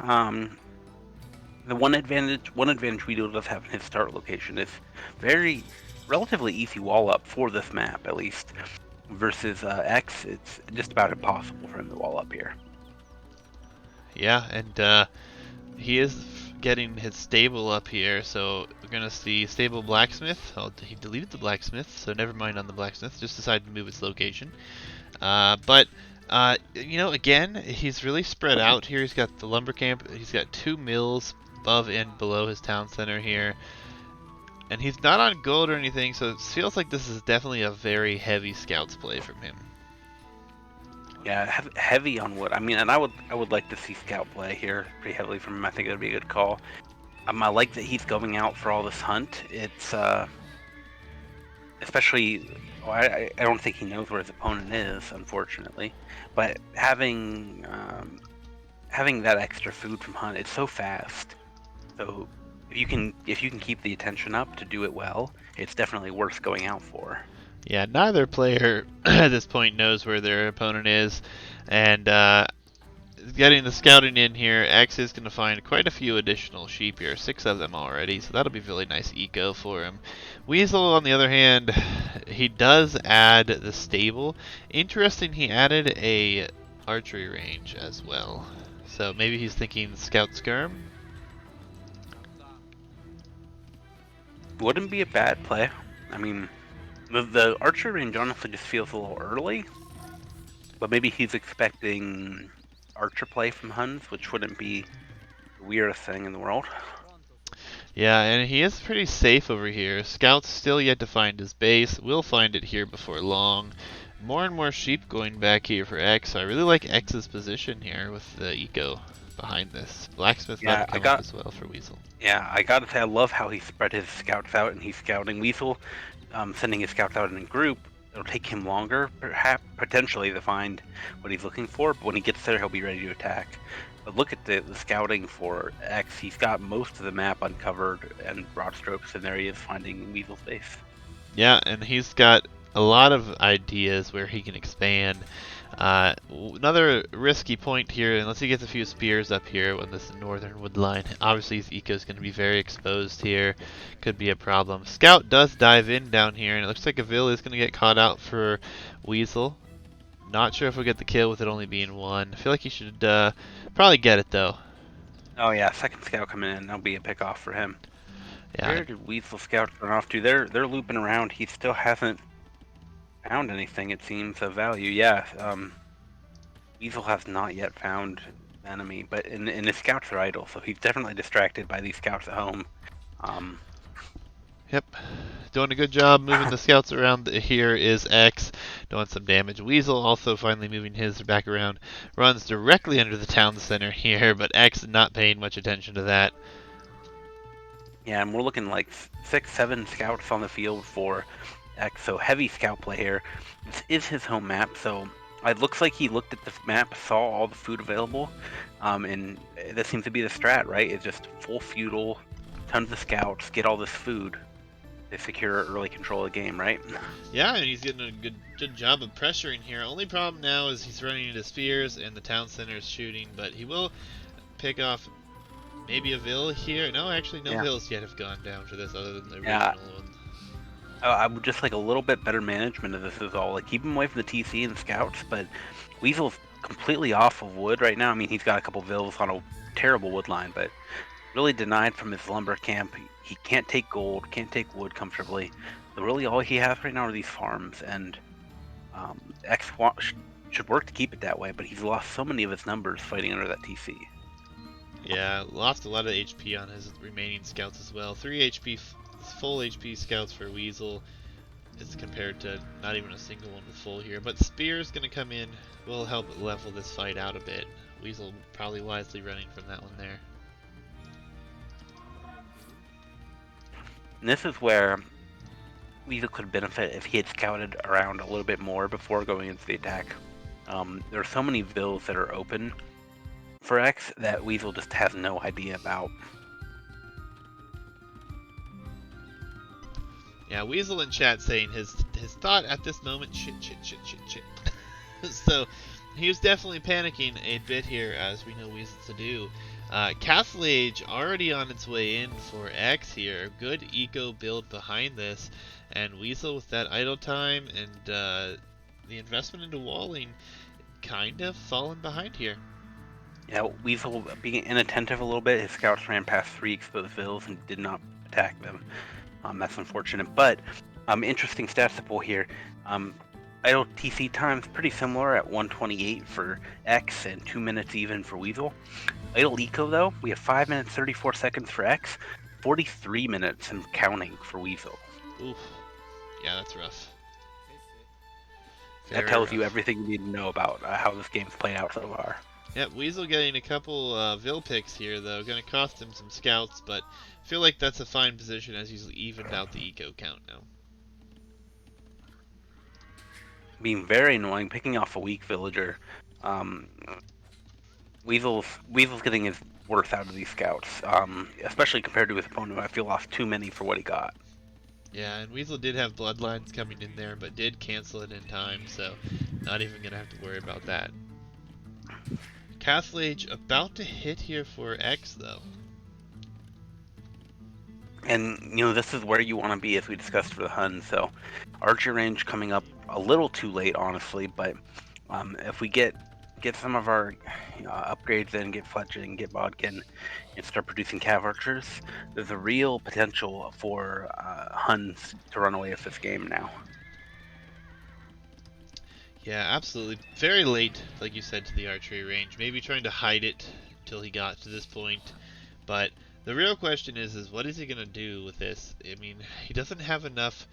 The one advantage Weedle does have in his start location is very relatively easy wall up for this map, at least. Versus X, it's just about impossible for him to wall up here. Yeah, and he is getting his stable up here, so we're gonna see stable blacksmith. Oh, he deleted the blacksmith, so never mind on the blacksmith. Just decided to move its location. But again, he's really spread out here. He's got the lumber camp. He's got 2 mills above and below his town center here. And he's not on gold or anything, so it feels like this is definitely a very heavy scouts play from him. Yeah, heavy on wood. I mean, and I would like to see scout play here pretty heavily from him. I think it would be a good call. I like that he's going out for all this hunt. It's especially, I don't think he knows where his opponent is, unfortunately. But having that extra food from hunt, it's so fast. So if you can keep the attention up to do it well, it's definitely worth going out for. Yeah, neither player at this point knows where their opponent is, and getting the scouting in here, X is going to find quite a few additional sheep here, 6 of them already, so that'll be really nice eco for him. Weasel, on the other hand, he does add the stable. Interesting, he added a archery range as well, so maybe he's thinking scout skirm. Wouldn't be a bad play. I mean, the archer range honestly just feels a little early, but maybe he's expecting archer play from Huns, which wouldn't be the weirdest thing in the world. Yeah, and he is pretty safe over here. Scout's still yet to find his base. We'll find it here before long. More and more sheep going back here for X. So I really like X's position here with the eco behind this. Blacksmith might come up as well for Weasel. Yeah, I gotta say, I love how he spread his scouts out and he's scouting Weasel, sending his scouts out in a group. It'll take him longer, perhaps, potentially, to find what he's looking for, but when he gets there, he'll be ready to attack. But look at the scouting for X. He's got most of the map uncovered and broad strokes, and there he is finding Weasel's base. Yeah, and he's got a lot of ideas where he can expand. Another risky point here, unless he gets a few spears up here on this northern wood line. Obviously, his eco is going to be very exposed here. Could be a problem. Scout does dive in down here, and it looks like a Vil is going to get caught out for Weasel. Not sure if we'll get the kill with it only being 1. I feel like he should probably get it, though. Oh, yeah, second scout coming in. That'll be a pick-off for him. Yeah. Where did Weasel scout run off to? They're looping around. He still hasn't found anything, it seems, of value. Yeah, Weasel has not yet found enemy, but and his scouts are idle, so he's definitely distracted by these scouts at home. Yep, doing a good job moving the scouts around. Here is X doing some damage. Weasel also finally moving his back around. Runs directly under the town center here, but X not paying much attention to that. Yeah, and we're looking like 6, 7 scouts on the field for X, so heavy scout play here. This is his home map, so it looks like he looked at the map, saw all the food available, and that seems to be the strat, right? It's just full feudal, tons of scouts, get all this food to secure early control of the game, right? Yeah, and he's getting a good job of pressuring here. Only problem now is he's running into spears and the town center is shooting, but he will pick off maybe a Vil here. No, actually, no Vils yet have gone down for this other than the original one. I would just like a little bit better management of this is all. Like, keep him away from the TC and scouts, but Weasel's completely off of wood right now. I mean, he's got a couple Vils on a terrible wood line, but really denied from his lumber camp. He can't take gold, can't take wood comfortably. So really all he has right now are these farms, and X should work to keep it that way, but he's lost so many of his numbers fighting under that TC. Yeah, lost a lot of HP on his remaining scouts as well. 3 HP, full HP scouts for Weasel as compared to not even a single one with full here. But Spear's going to come in, will help level this fight out a bit. Weasel probably wisely running from that one there. And this is where Weasel could benefit if he had scouted around a little bit more before going into the attack. There are so many Vils that are open for X that Weasel just has no idea about. Yeah, Weasel in chat saying his thought at this moment, shit. So he was definitely panicking a bit here, as we know Weasel to do. Castle Age already on its way in for X here. Good eco build behind this, and Weasel with that idle time and the investment into walling kind of fallen behind here. Yeah, Weasel being inattentive a little bit. His scouts ran past 3 exposed vills and did not attack them. That's unfortunate, but interesting stats to pull here. Idle TC times pretty similar at 128 for X and 2 minutes even for Weasel. Idle Eco though, we have 5 minutes 34 seconds for X, 43 minutes and counting for Weasel. Oof. Yeah, that's rough. That Very tells you rough. everything you need to know about how this game's played out so far. Yep, Weasel getting a couple Vil picks here, though. Going to cost him some scouts, but I feel like that's a fine position as he's evened out the eco count now. Being very annoying, picking off a weak villager. Um, Weasel's getting his worth out of these scouts, especially compared to his opponent. I feel lost too many for what he got. Yeah, and Weasel did have Bloodlines coming in there, but did cancel it in time, so not even going to have to worry about that. Castle Age about to hit here for X, though. And this is where you want to be, as we discussed for the Hun. So, archer range coming up a little too late, honestly. But if we get some of our upgrades in, get Fletching, get Bodkin, and start producing Cav archers, there's a real potential for Huns to run away with this game now. Yeah, absolutely. Very late, like you said, to the archery range. Maybe trying to hide it till he got to this point. But the real question is what is he going to do with this? I mean, he doesn't have enough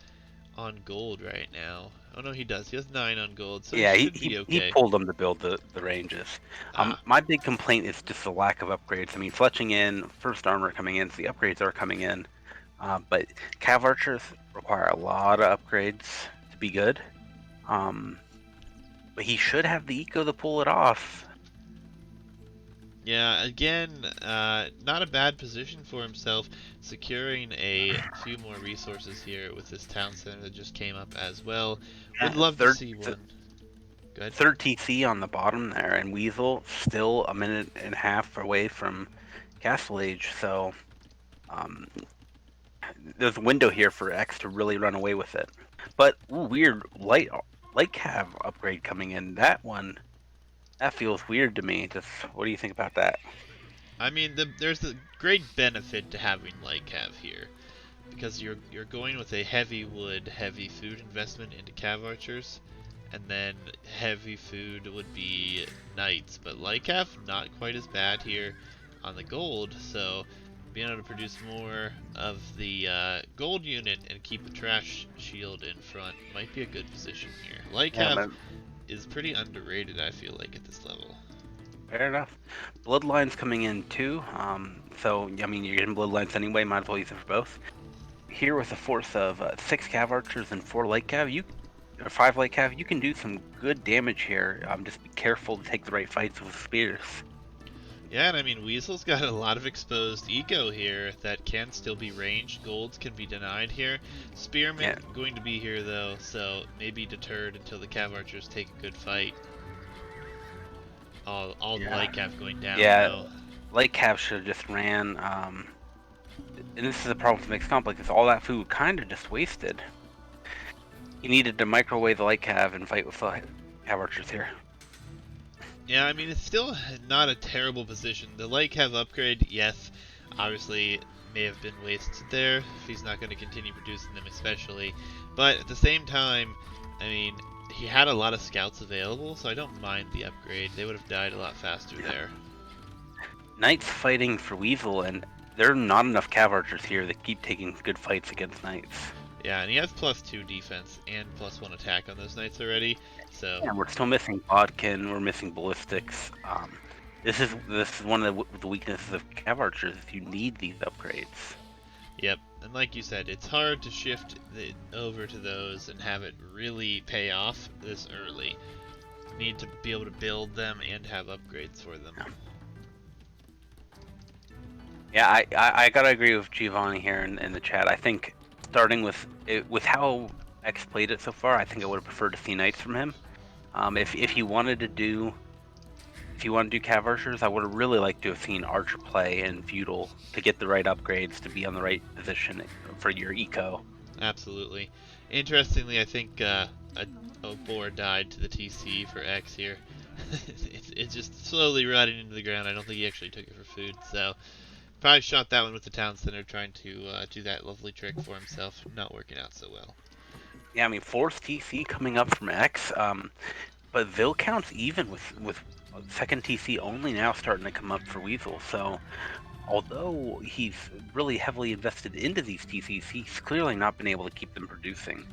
on gold right now. Oh no, he does. He has 9 on gold, so he Yeah, should be he okay. pulled them to build the ranges. Ah, My big complaint is just the lack of upgrades. I mean, fletching in, first armor coming in, so the upgrades are coming in. But Cav archers require a lot of upgrades to be good. But he should have the eco to pull it off. yeah, again, not a bad position for himself, securing a few more resources here with this town center that just came up as well. Would Yeah, love to see one. Good. third TC on the bottom there, and Weasel still a minute and a half away from Castle Age. So there's a window here for X to really run away with it. But weird light cav upgrade coming in. That feels weird to me. Just what do you think about that? I mean, there's a great benefit to having light cav here, because you're going with a heavy wood, heavy food investment into cav archers, and then heavy food would be knights. But light cav not quite as bad here on the gold, so being able to produce more of the gold unit and keep the trash shield in front might be a good position here. Light Yeah, cav man, is pretty underrated, I feel like, at this level. fair enough. Bloodlines coming in too. So I mean, you're getting bloodlines anyway. Might as well use it for both. Here with a force of 6 cav archers and 4 light cav, or 5 light cav, you can do some good damage here. Just be careful to take the right fights with spears. Yeah, and I mean, Weasel's got a lot of exposed eco here that can still be ranged. Golds can be denied here. Spearman Yeah, going to be here though, so maybe deterred until the Cav Archers take a good fight. All the yeah, light Cav going down yeah. though. Light cav should have just ran. And this is a problem for mixed conflict, because all that food kind of just wasted. He needed to microwave the light cav and fight with the cav archers here. Yeah, I mean, it's still not a terrible position. The light Cav upgrade, yes, obviously may have been wasted there if he's not going to continue producing them, especially. But at the same time, I mean, he had a lot of scouts available, so I don't mind the upgrade. They would have died a lot faster Yeah. there. Knights fighting for Weasel, and there are not enough cav archers here that keep taking good fights against knights. Yeah, and he has +2 defense and +1 attack on those knights already, so And we're still missing bodkin. We're missing ballistics. This is one of the weaknesses of cav archers. You need these upgrades. yep. And like you said, it's hard to shift over to those and have it really pay off this early. Need to be able to build them and have upgrades for them. Yeah, I gotta agree with Giovanni here in the chat. I think starting with how X played it so far, I think I would have preferred to see knights from him. If he wanted to do cav archers, I would have really liked to have seen archer play and feudal to get the right upgrades to be on the right position for your eco. Absolutely. Interestingly, I think a boar died to the TC for X here. it's just slowly rotting into the ground. I don't think he actually took it for food. So probably shot that one with the town center, trying to do that lovely trick for himself. Not working out so well. Yeah, I mean, fourth TC coming up from X, but Vil counts even with second TC only now starting to come up for Weasel. So although he's really heavily invested into these TCs, he's clearly not been able to keep them producing,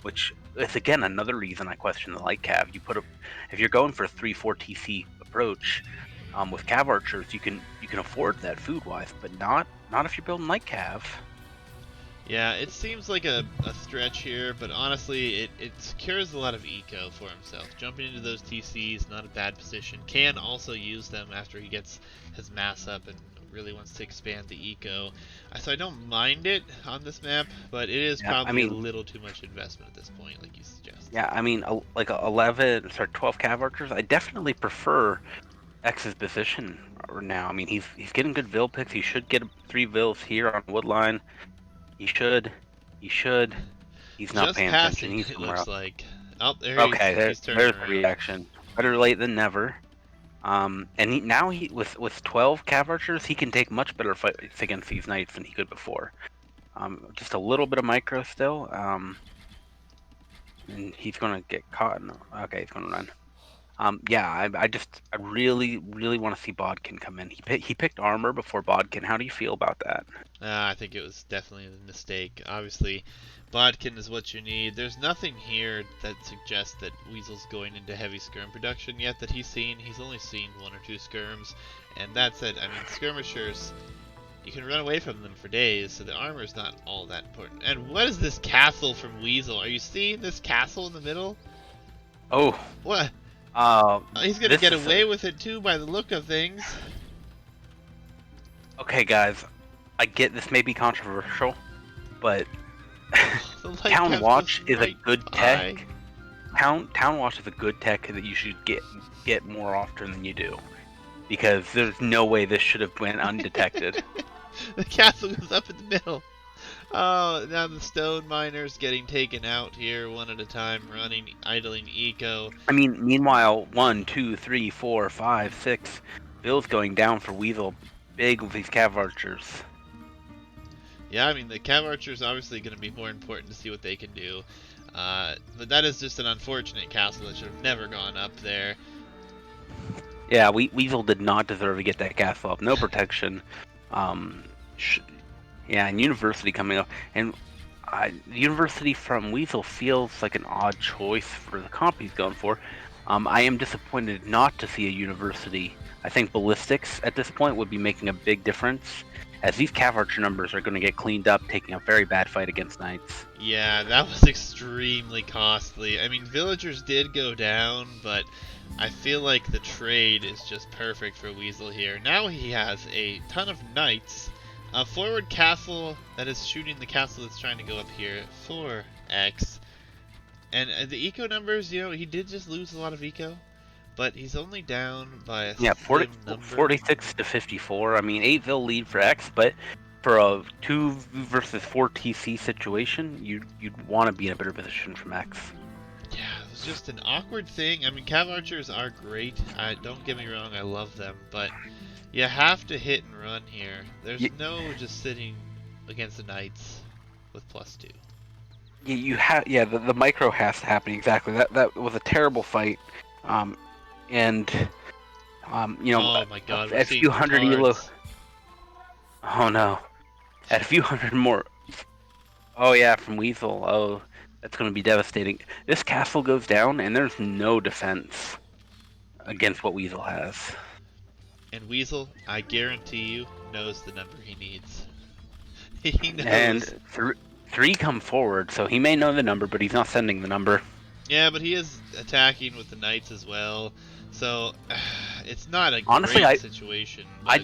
which is again another reason I question the light cav. If you're going for a 3-4 TC approach with cav archers, you can afford that food wise, but not if you're building light cav. Yeah, it seems like a stretch here, but honestly, it secures a lot of eco for himself. Jumping into those TCs, not a bad position. Can also use them after he gets his mass up and really wants to expand the eco. So I don't mind it on this map, but it is Yeah, I probably a mean, little too much investment at this point, like you suggest. yeah, I mean, like 12 cav archers. I definitely prefer X's position now. I mean, he's getting good Vil picks. He should get 3 Vils here on Woodline. He should. He should. He's not Just paying attention. passing, He's it somewhere looks else. like. Oh, there Okay, he's turning there's the around. reaction. Better late than never. And now he with 12 cav archers, he can take much better fights against these knights than he could before. Just a little bit of micro still. And he's gonna get caught. No, okay, he's gonna run. Yeah, I really want to see Bodkin come in. He picked armor before Bodkin. How do you feel about that? I think it was definitely a mistake. Obviously, Bodkin is what you need. There's nothing here that suggests that Weasel's going into heavy skirm production yet that he's seen. He's only seen 1 or 2 skirms, and that's it. I mean, skirmishers, you can run away from them for days, so the armor's not all that important. And what is this castle from Weasel? Are you seeing this castle in the middle? Oh, What? uh, He's gonna this get is away with it too by the look of things. okay, guys. I get this may be controversial, but The light Town caps Watch goes is a right good by. tech. Town Watch is a good tech that you should get more often than you do, because there's no way this should have went undetected. The castle goes up in the middle. Oh, now the stone miners getting taken out here one at a time, running, idling eco. I mean, meanwhile, 1, 2, 3, 4, 5, 6 bills going down for Weasel, big with these cav archers. Yeah, I mean, the cav archers obviously going to be more important to see what they can do. But that is just an unfortunate castle that should have never gone up there. Yeah, Weasel did not deserve to get that castle up. No protection. Yeah, and University coming up. And University from Weasel feels like an odd choice for the comp he's going for. I am disappointed not to see a University. I think Ballistics at this point would be making a big difference, as these Cav Archer numbers are going to get cleaned up, taking a very bad fight against Knights. Yeah, that was extremely costly. I mean, villagers did go down, but I feel like the trade is just perfect for Weasel here. Now he has a ton of knights, a forward castle that is shooting the castle that's trying to go up here for X. And the eco numbers, you know, he did just lose a lot of eco, but he's only down by a Yeah, slim number. 46 to 54. I mean, 8-vil lead for X, but for a 2 versus 4 TC situation, you'd want to be in a better position from X. Yeah, it was just an awkward thing. I mean, Cav Archers are great. Don't get me wrong, I love them, but you have to hit and run here. There's no just sitting against the Knights with +2. Yeah, the micro has to happen exactly. That was a terrible fight, and Oh my god, we're a seeing few hundred elo. petards. Oh no, at a few hundred more. Oh yeah, from Weasel. Oh, that's going to be devastating. This castle goes down, and there's no defense against what Weasel has. And Weasel, I guarantee you, knows the number he needs. He knows. And three come forward, so he may know the number, but he's not sending the number. Yeah, but he is attacking with the knights as well, so it's not a Honestly, great situation. But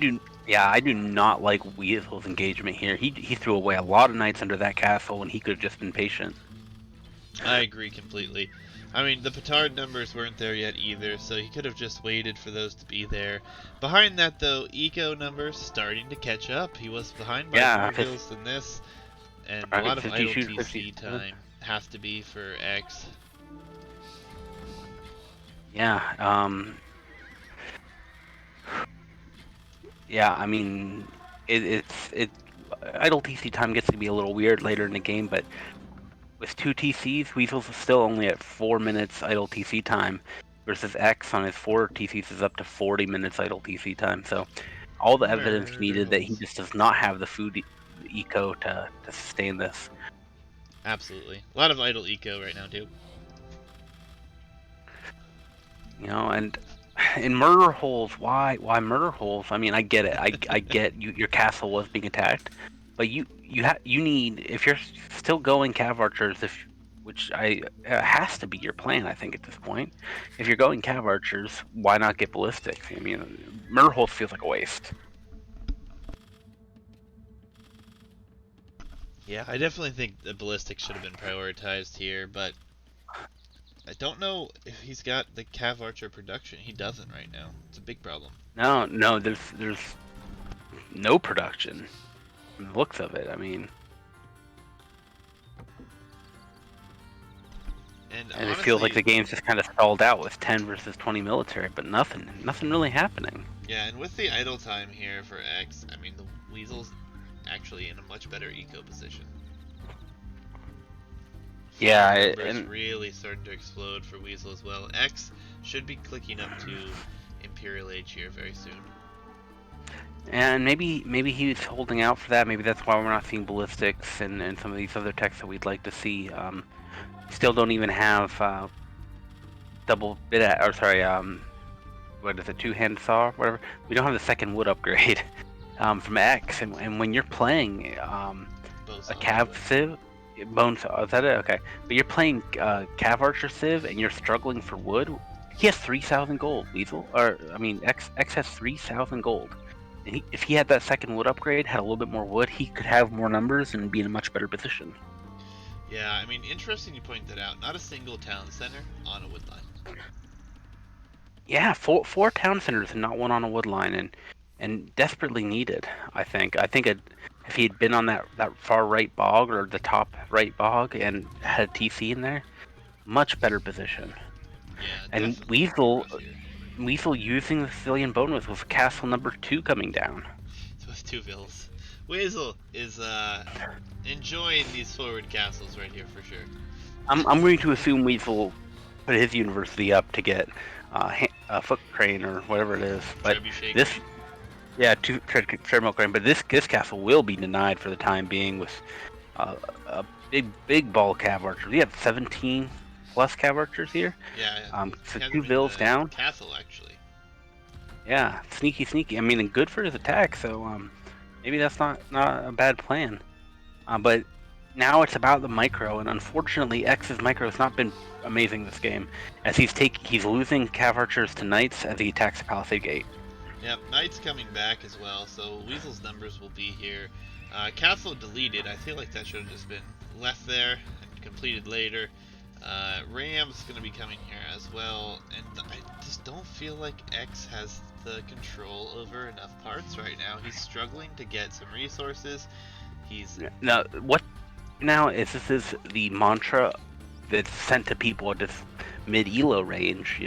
I do not like Weasel's engagement here. He threw away a lot of knights under that castle when he could have just been patient. I agree completely. I mean, the petard numbers weren't there yet either, so he could have just waited for those to be there. Behind that, though, eco numbers starting to catch up. He was behind by more kills than this, and a lot of idle TC time has to be for X. Yeah, Yeah, I mean, it idle TC time gets to be a little weird later in the game, but with 2 TCs, Weasel's still only at 4 minutes idle TC time, versus X on his 4 TCs is up to 40 minutes idle TC time. So all the evidence Murder needed that he holes. just does not have the food eco to sustain this. Absolutely. A lot of idle eco right now, too. And in murder holes, why murder holes? I mean, I get it. I get your castle was being attacked, but you need, if you're still going cav archers, if which has to be your plan, I think, at this point. If you're going cav archers, why not get ballistics? I mean, murder holes feels like a waste. Yeah, I definitely think the ballistics should have been prioritized here, but I don't know if he's got the Cav Archer production. He doesn't right now. It's a big problem. No, there's no production from the looks of it. I mean, And and it feels like honestly, the game's just kind of stalled out with 10 versus 20 military, but nothing really happening. yeah, and with the idle time here for X, I mean, the Weasel's actually in a much better eco position. Yeah, Fallen numbers and really starting to explode for Weasel as well. X should be clicking up to Imperial Age here very soon. maybe he's holding out for that. Maybe that's why we're not seeing ballistics and some of these other techs that we'd like to see. Still don't even have double bit at, or sorry, what is it, two-hand saw, or whatever. We don't have the second wood upgrade from X, and when you're playing a Boson, cav civ, bone saw, is that it? Okay, but you're playing cav archer civ and you're struggling for wood. He has 3,000 gold, Weasel, or I mean, X has 3,000 gold. And if he had that second wood upgrade, had a little bit more wood, he could have more numbers and be in a much better position. Yeah, I mean, interesting you point that out. Not a single town center on a wood line. Yeah, four town centers and not one on a wood line, and desperately needed. I think if he'd been on that far right bog or the top right bog and had a TC in there, much better position. Yeah, And definitely Weasel progress here. Weasel using the Sicilian bonus with castle number 2 coming down. So with two vills. Weasel is enjoying these forward castles right here for sure. I'm going to assume Weasel put his university up to get a foot crane or whatever it is, but Trebuchet this, crane. yeah, treadmill crane, but this castle will be denied for the time being with a big ball cav archer. We have 17 plus cav archers here. Yeah, So he has two him in vills the down. castle actually. Yeah, sneaky. I mean, and good for his attack. So maybe that's not a bad plan. But now it's about the micro, and unfortunately, X's micro has not been amazing this game, as he's losing cav archers to knights as he attacks the palisade gate. Yep, Knight's coming back as well, so Weasel's numbers will be here. Castle deleted. I feel like that should have just been left there and completed later. Ram's going to be coming here as well, and I just don't feel like X has the control over enough parts right now. He's struggling to get some resources. He's Now, what now is this is the mantra that's sent to people at this mid elo range,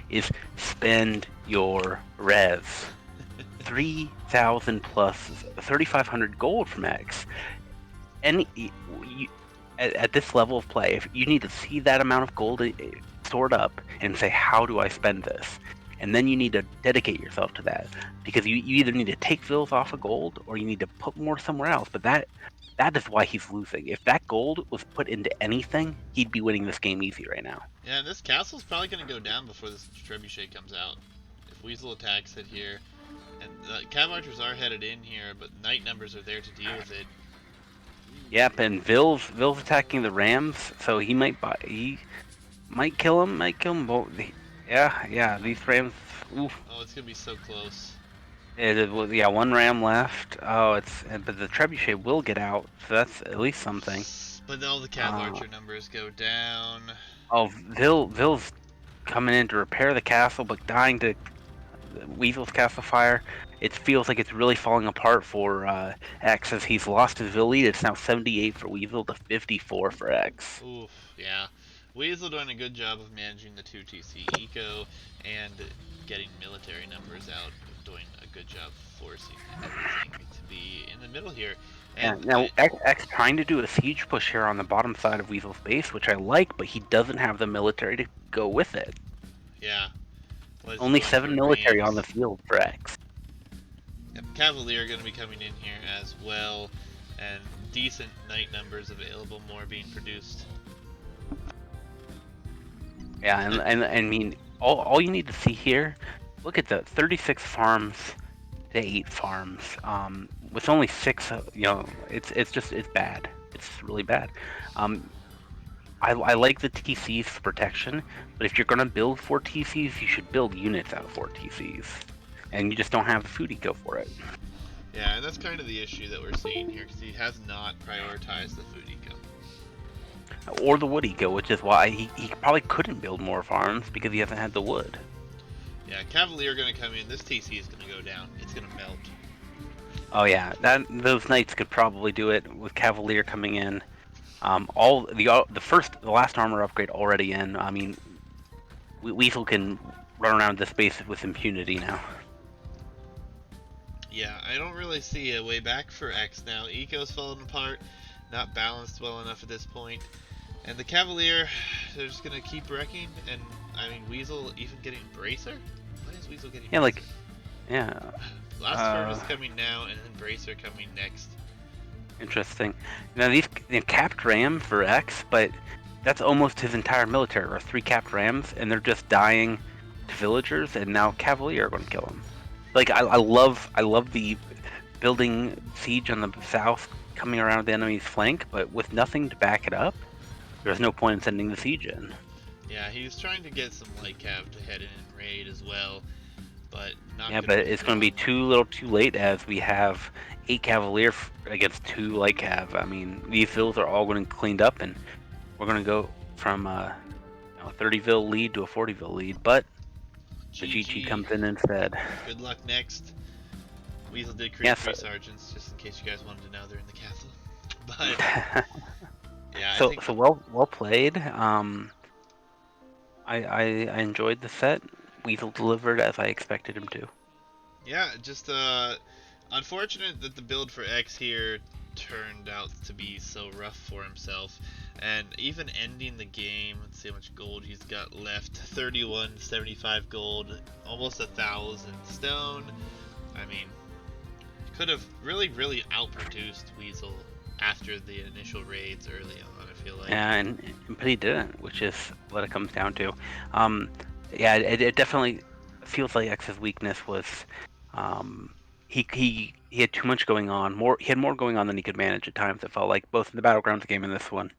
is spend your res. 3,000 plus 3,500 gold from X. And at this level of play, if you need to see that amount of gold stored up and say, how do I spend this? And then you need to dedicate yourself to that, because you either need to take fills off of gold or you need to put more somewhere else. But that is why he's losing. If that gold was put into anything, he'd be winning this game easy right now. yeah. This castle's probably going to go down before this trebuchet comes out. If Weasel attacks it here, and the cav archers are headed in here, but knight numbers are there to deal with it. Yep, and Vill's attacking the Rams, so he might kill him. Yeah, these Rams. Oof. Oh, it's going to be so close. Yeah, one Ram left. Oh, but the trebuchet will get out, so that's at least something. But all the cav Uh, archer numbers go down. oh, Vill's coming in to repair the castle, but dying to Weasel's castle fire. It feels like it's really falling apart for X, as he's lost his Vill lead. It's now 78 for Weasel to 54 for X. Oof, yeah. Weasel doing a good job of managing the 2 TC eco and getting military numbers out doing a good job forcing everything to be in the middle here. Yeah, And now X trying to do a siege push here on the bottom side of Weasel's base, which I like, but he doesn't have the military to go with it. yeah, well, he's Only going 7 for military on the Rams. field for X. Yep, Cavalier going to be coming in here as well, and decent knight numbers available, more being produced. Yeah, and I mean, all you need to see here, look at the 36 farms to 8 farms. With only 6, it's bad. It's really bad. Um, I like the TCs for protection, but if you're gonna build 4 TCs, you should build units out of 4 TCs, and you just don't have the food eco for it, Yeah, and that's kind of the issue that we're seeing here because he has not prioritized the food eco. or the wood eco, which is why he probably couldn't build more farms because he hasn't had the wood. Yeah, Cavalier going to come in. This TC is going to go down. It's going to melt. Oh yeah, those knights could probably do it with Cavalier coming in. The last armor upgrade already in. I mean, Weasel can run around this base with impunity now. Yeah, I don't really see a way back for X now. Eco's falling apart, not balanced well enough at this point. And the Cavalier, they're just going to keep wrecking. And, I mean, Weasel even getting Bracer? Why is Weasel getting Yeah, Bracer? like yeah. Last turn is coming now, and then Bracer coming next. Interesting. Now these capped ram for X, but that's almost his entire military, or 3 capped rams, and they're just dying to villagers, and now Cavalier are going to kill them. Like I love the building siege on the south coming around the enemy's flank, but with nothing to back it up, there's no point in sending the siege in. Yeah, he was trying to get some light cav to head in and raid as well, but not Yeah, going to but be it's going to be feasible. too little too late as we have 8 Cavalier against 2 light cav. I mean, these vills are all going to cleaned up, and we're going to go from a 30 lead to a 40 lead, but the GG GG. comes in instead. Good luck next. Weasel did create Yes. 3 sergeants, just in case you guys wanted to know they're in the castle. But yeah, I so think well played. I enjoyed the set. Weasel delivered as I expected him to. yeah, just unfortunate that the build for X here turned out to be so rough for himself. And even ending the game, let's see how much gold he's got left. 3175 gold, almost 1,000 stone. I mean, could have really outproduced Weasel after the initial raids early on, I feel like. But he didn't, which is what it comes down to. Um, yeah, it definitely feels like X's weakness was he had too much going on. He had more going on than he could manage at times. It felt like both in the Battlegrounds game and this one.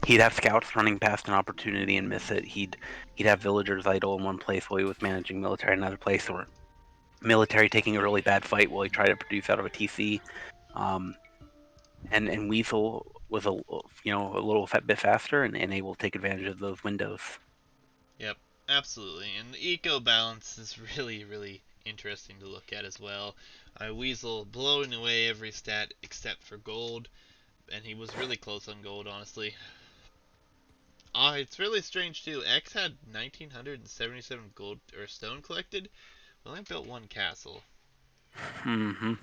He'd have scouts running past an opportunity and miss it. He'd have villagers idle in one place while he was managing military in another place, or military taking a really bad fight while he tried to produce out of a TC. Um, and Weasel was a little bit faster and able to take advantage of those windows. Yep, absolutely. And the eco balance is really interesting to look at as well. Weasel blowing away every stat except for gold, and he was really close on gold, honestly. It's really strange too. X had 1,977 gold or stone collected. Well, I built 1 castle. Mm-hmm.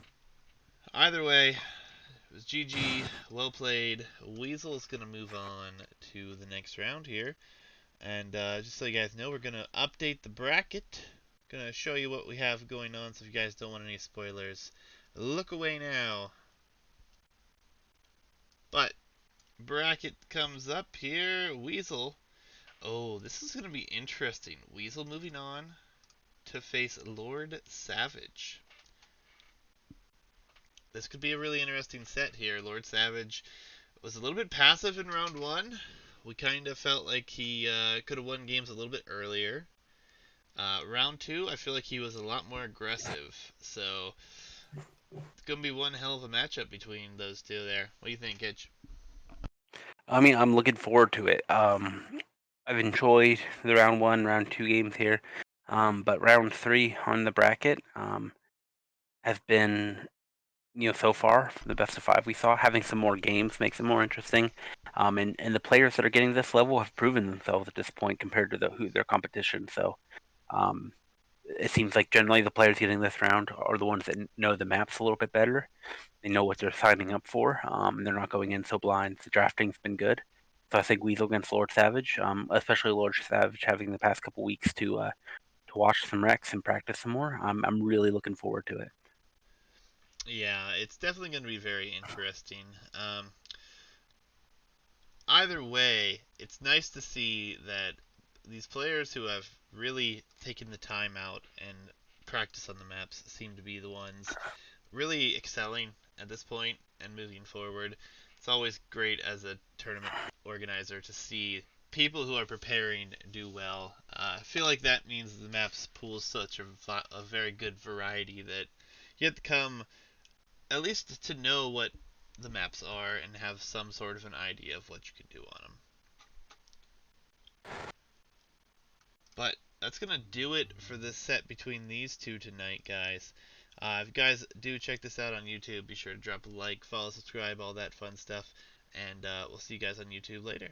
Either way, it was GG. Well played. Weasel's gonna move on to the next round here. And just so you guys know, we're going to update the bracket. Going to show you what we have going on, so if you guys don't want any spoilers, look away now. But bracket comes up here. Weasel. Oh, this is going to be interesting. Weasel moving on to face Lord Savage. This could be a really interesting set here. Lord Savage was a little bit passive in round one. We kind of felt like he could have won games a little bit earlier. Round two, I feel like he was a lot more aggressive. So it's gonna be one hell of a matchup between those two there. What do you think, Hitch? I mean, I'm looking forward to it. I've enjoyed the round 1, round 2 games here, but round 3 on the bracket has been, so far the best of 5 we saw. Having some more games makes it more interesting, and the players that are getting this level have proven themselves at this point compared to their competition. So, um, it seems like generally the players getting this round are the ones that know the maps a little bit better. They know what they're signing up for, and they're not going in so blind. The drafting's been good. So I think Weasel against Lord Savage, especially Lord Savage having the past couple weeks to watch some Rex and practice some more. I'm really looking forward to it. Yeah, it's definitely going to be very interesting. Either way, it's nice to see that these players who have really taken the time out and practice on the maps seem to be the ones really excelling at this point and moving forward. It's always great as a tournament organizer to see people who are preparing do well. I feel like that means the maps pool such a very good variety that you have to come at least to know what the maps are and have some sort of an idea of what you can do on them. But that's gonna do it for this set between these two tonight, guys. If you guys do check this out on YouTube, be sure to drop a like, follow, subscribe, all that fun stuff, and we'll see you guys on YouTube later.